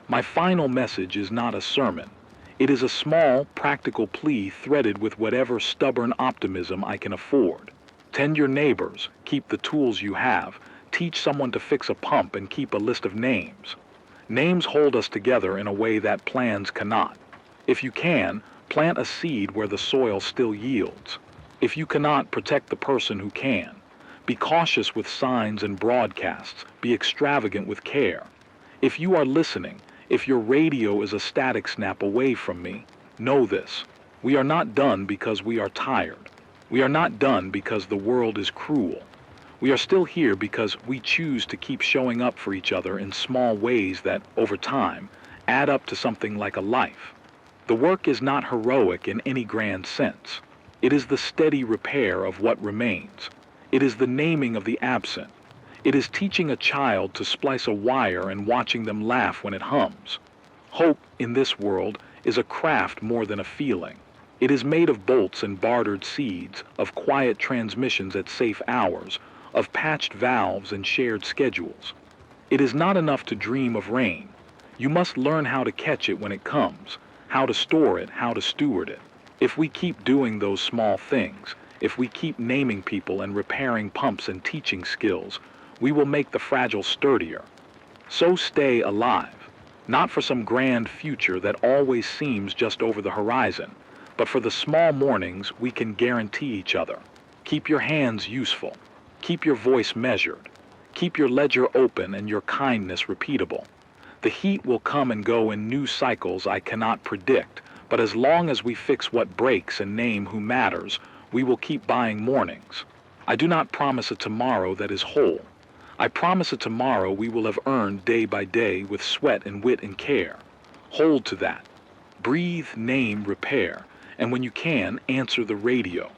A: My final message is not a sermon. It is a small, practical plea threaded with whatever stubborn optimism I can afford. Tend your neighbors, keep the tools you have, teach someone to fix a pump and keep a list of names. Names hold us together in a way that plans cannot. If you can, plant a seed where the soil still yields. If you cannot, protect the person who can. Be cautious with signs and broadcasts. Be extravagant with care. If you are listening, if your radio is a static snap away from me, know this. We are not done because we are tired. We are not done because the world is cruel. We are still here because we choose to keep showing up for each other in small ways that, over time, add up to something like a life. The work is not heroic in any grand sense. It is the steady repair of what remains. It is the naming of the absent. It is teaching a child to splice a wire and watching them laugh when it hums. Hope, in this world, is a craft more than a feeling. It is made of bolts and bartered seeds, of quiet transmissions at safe hours, of patched valves and shared schedules. It is not enough to dream of rain. You must learn how to catch it when it comes, how to store it, how to steward it. If we keep doing those small things, if we keep naming people and repairing pumps and teaching skills, we will make the fragile sturdier. So stay alive, not for some grand future that always seems just over the horizon, but for the small mornings we can guarantee each other. Keep your hands useful. Keep your voice measured. Keep your ledger open and your kindness repeatable. The heat will come and go in new cycles I cannot predict, but as long as we fix what breaks and name who matters, we will keep buying mornings. I do not promise a tomorrow that is whole. I promise a tomorrow we will have earned day by day with sweat and wit and care. Hold to that. Breathe, name, repair, and when you can, answer the radio.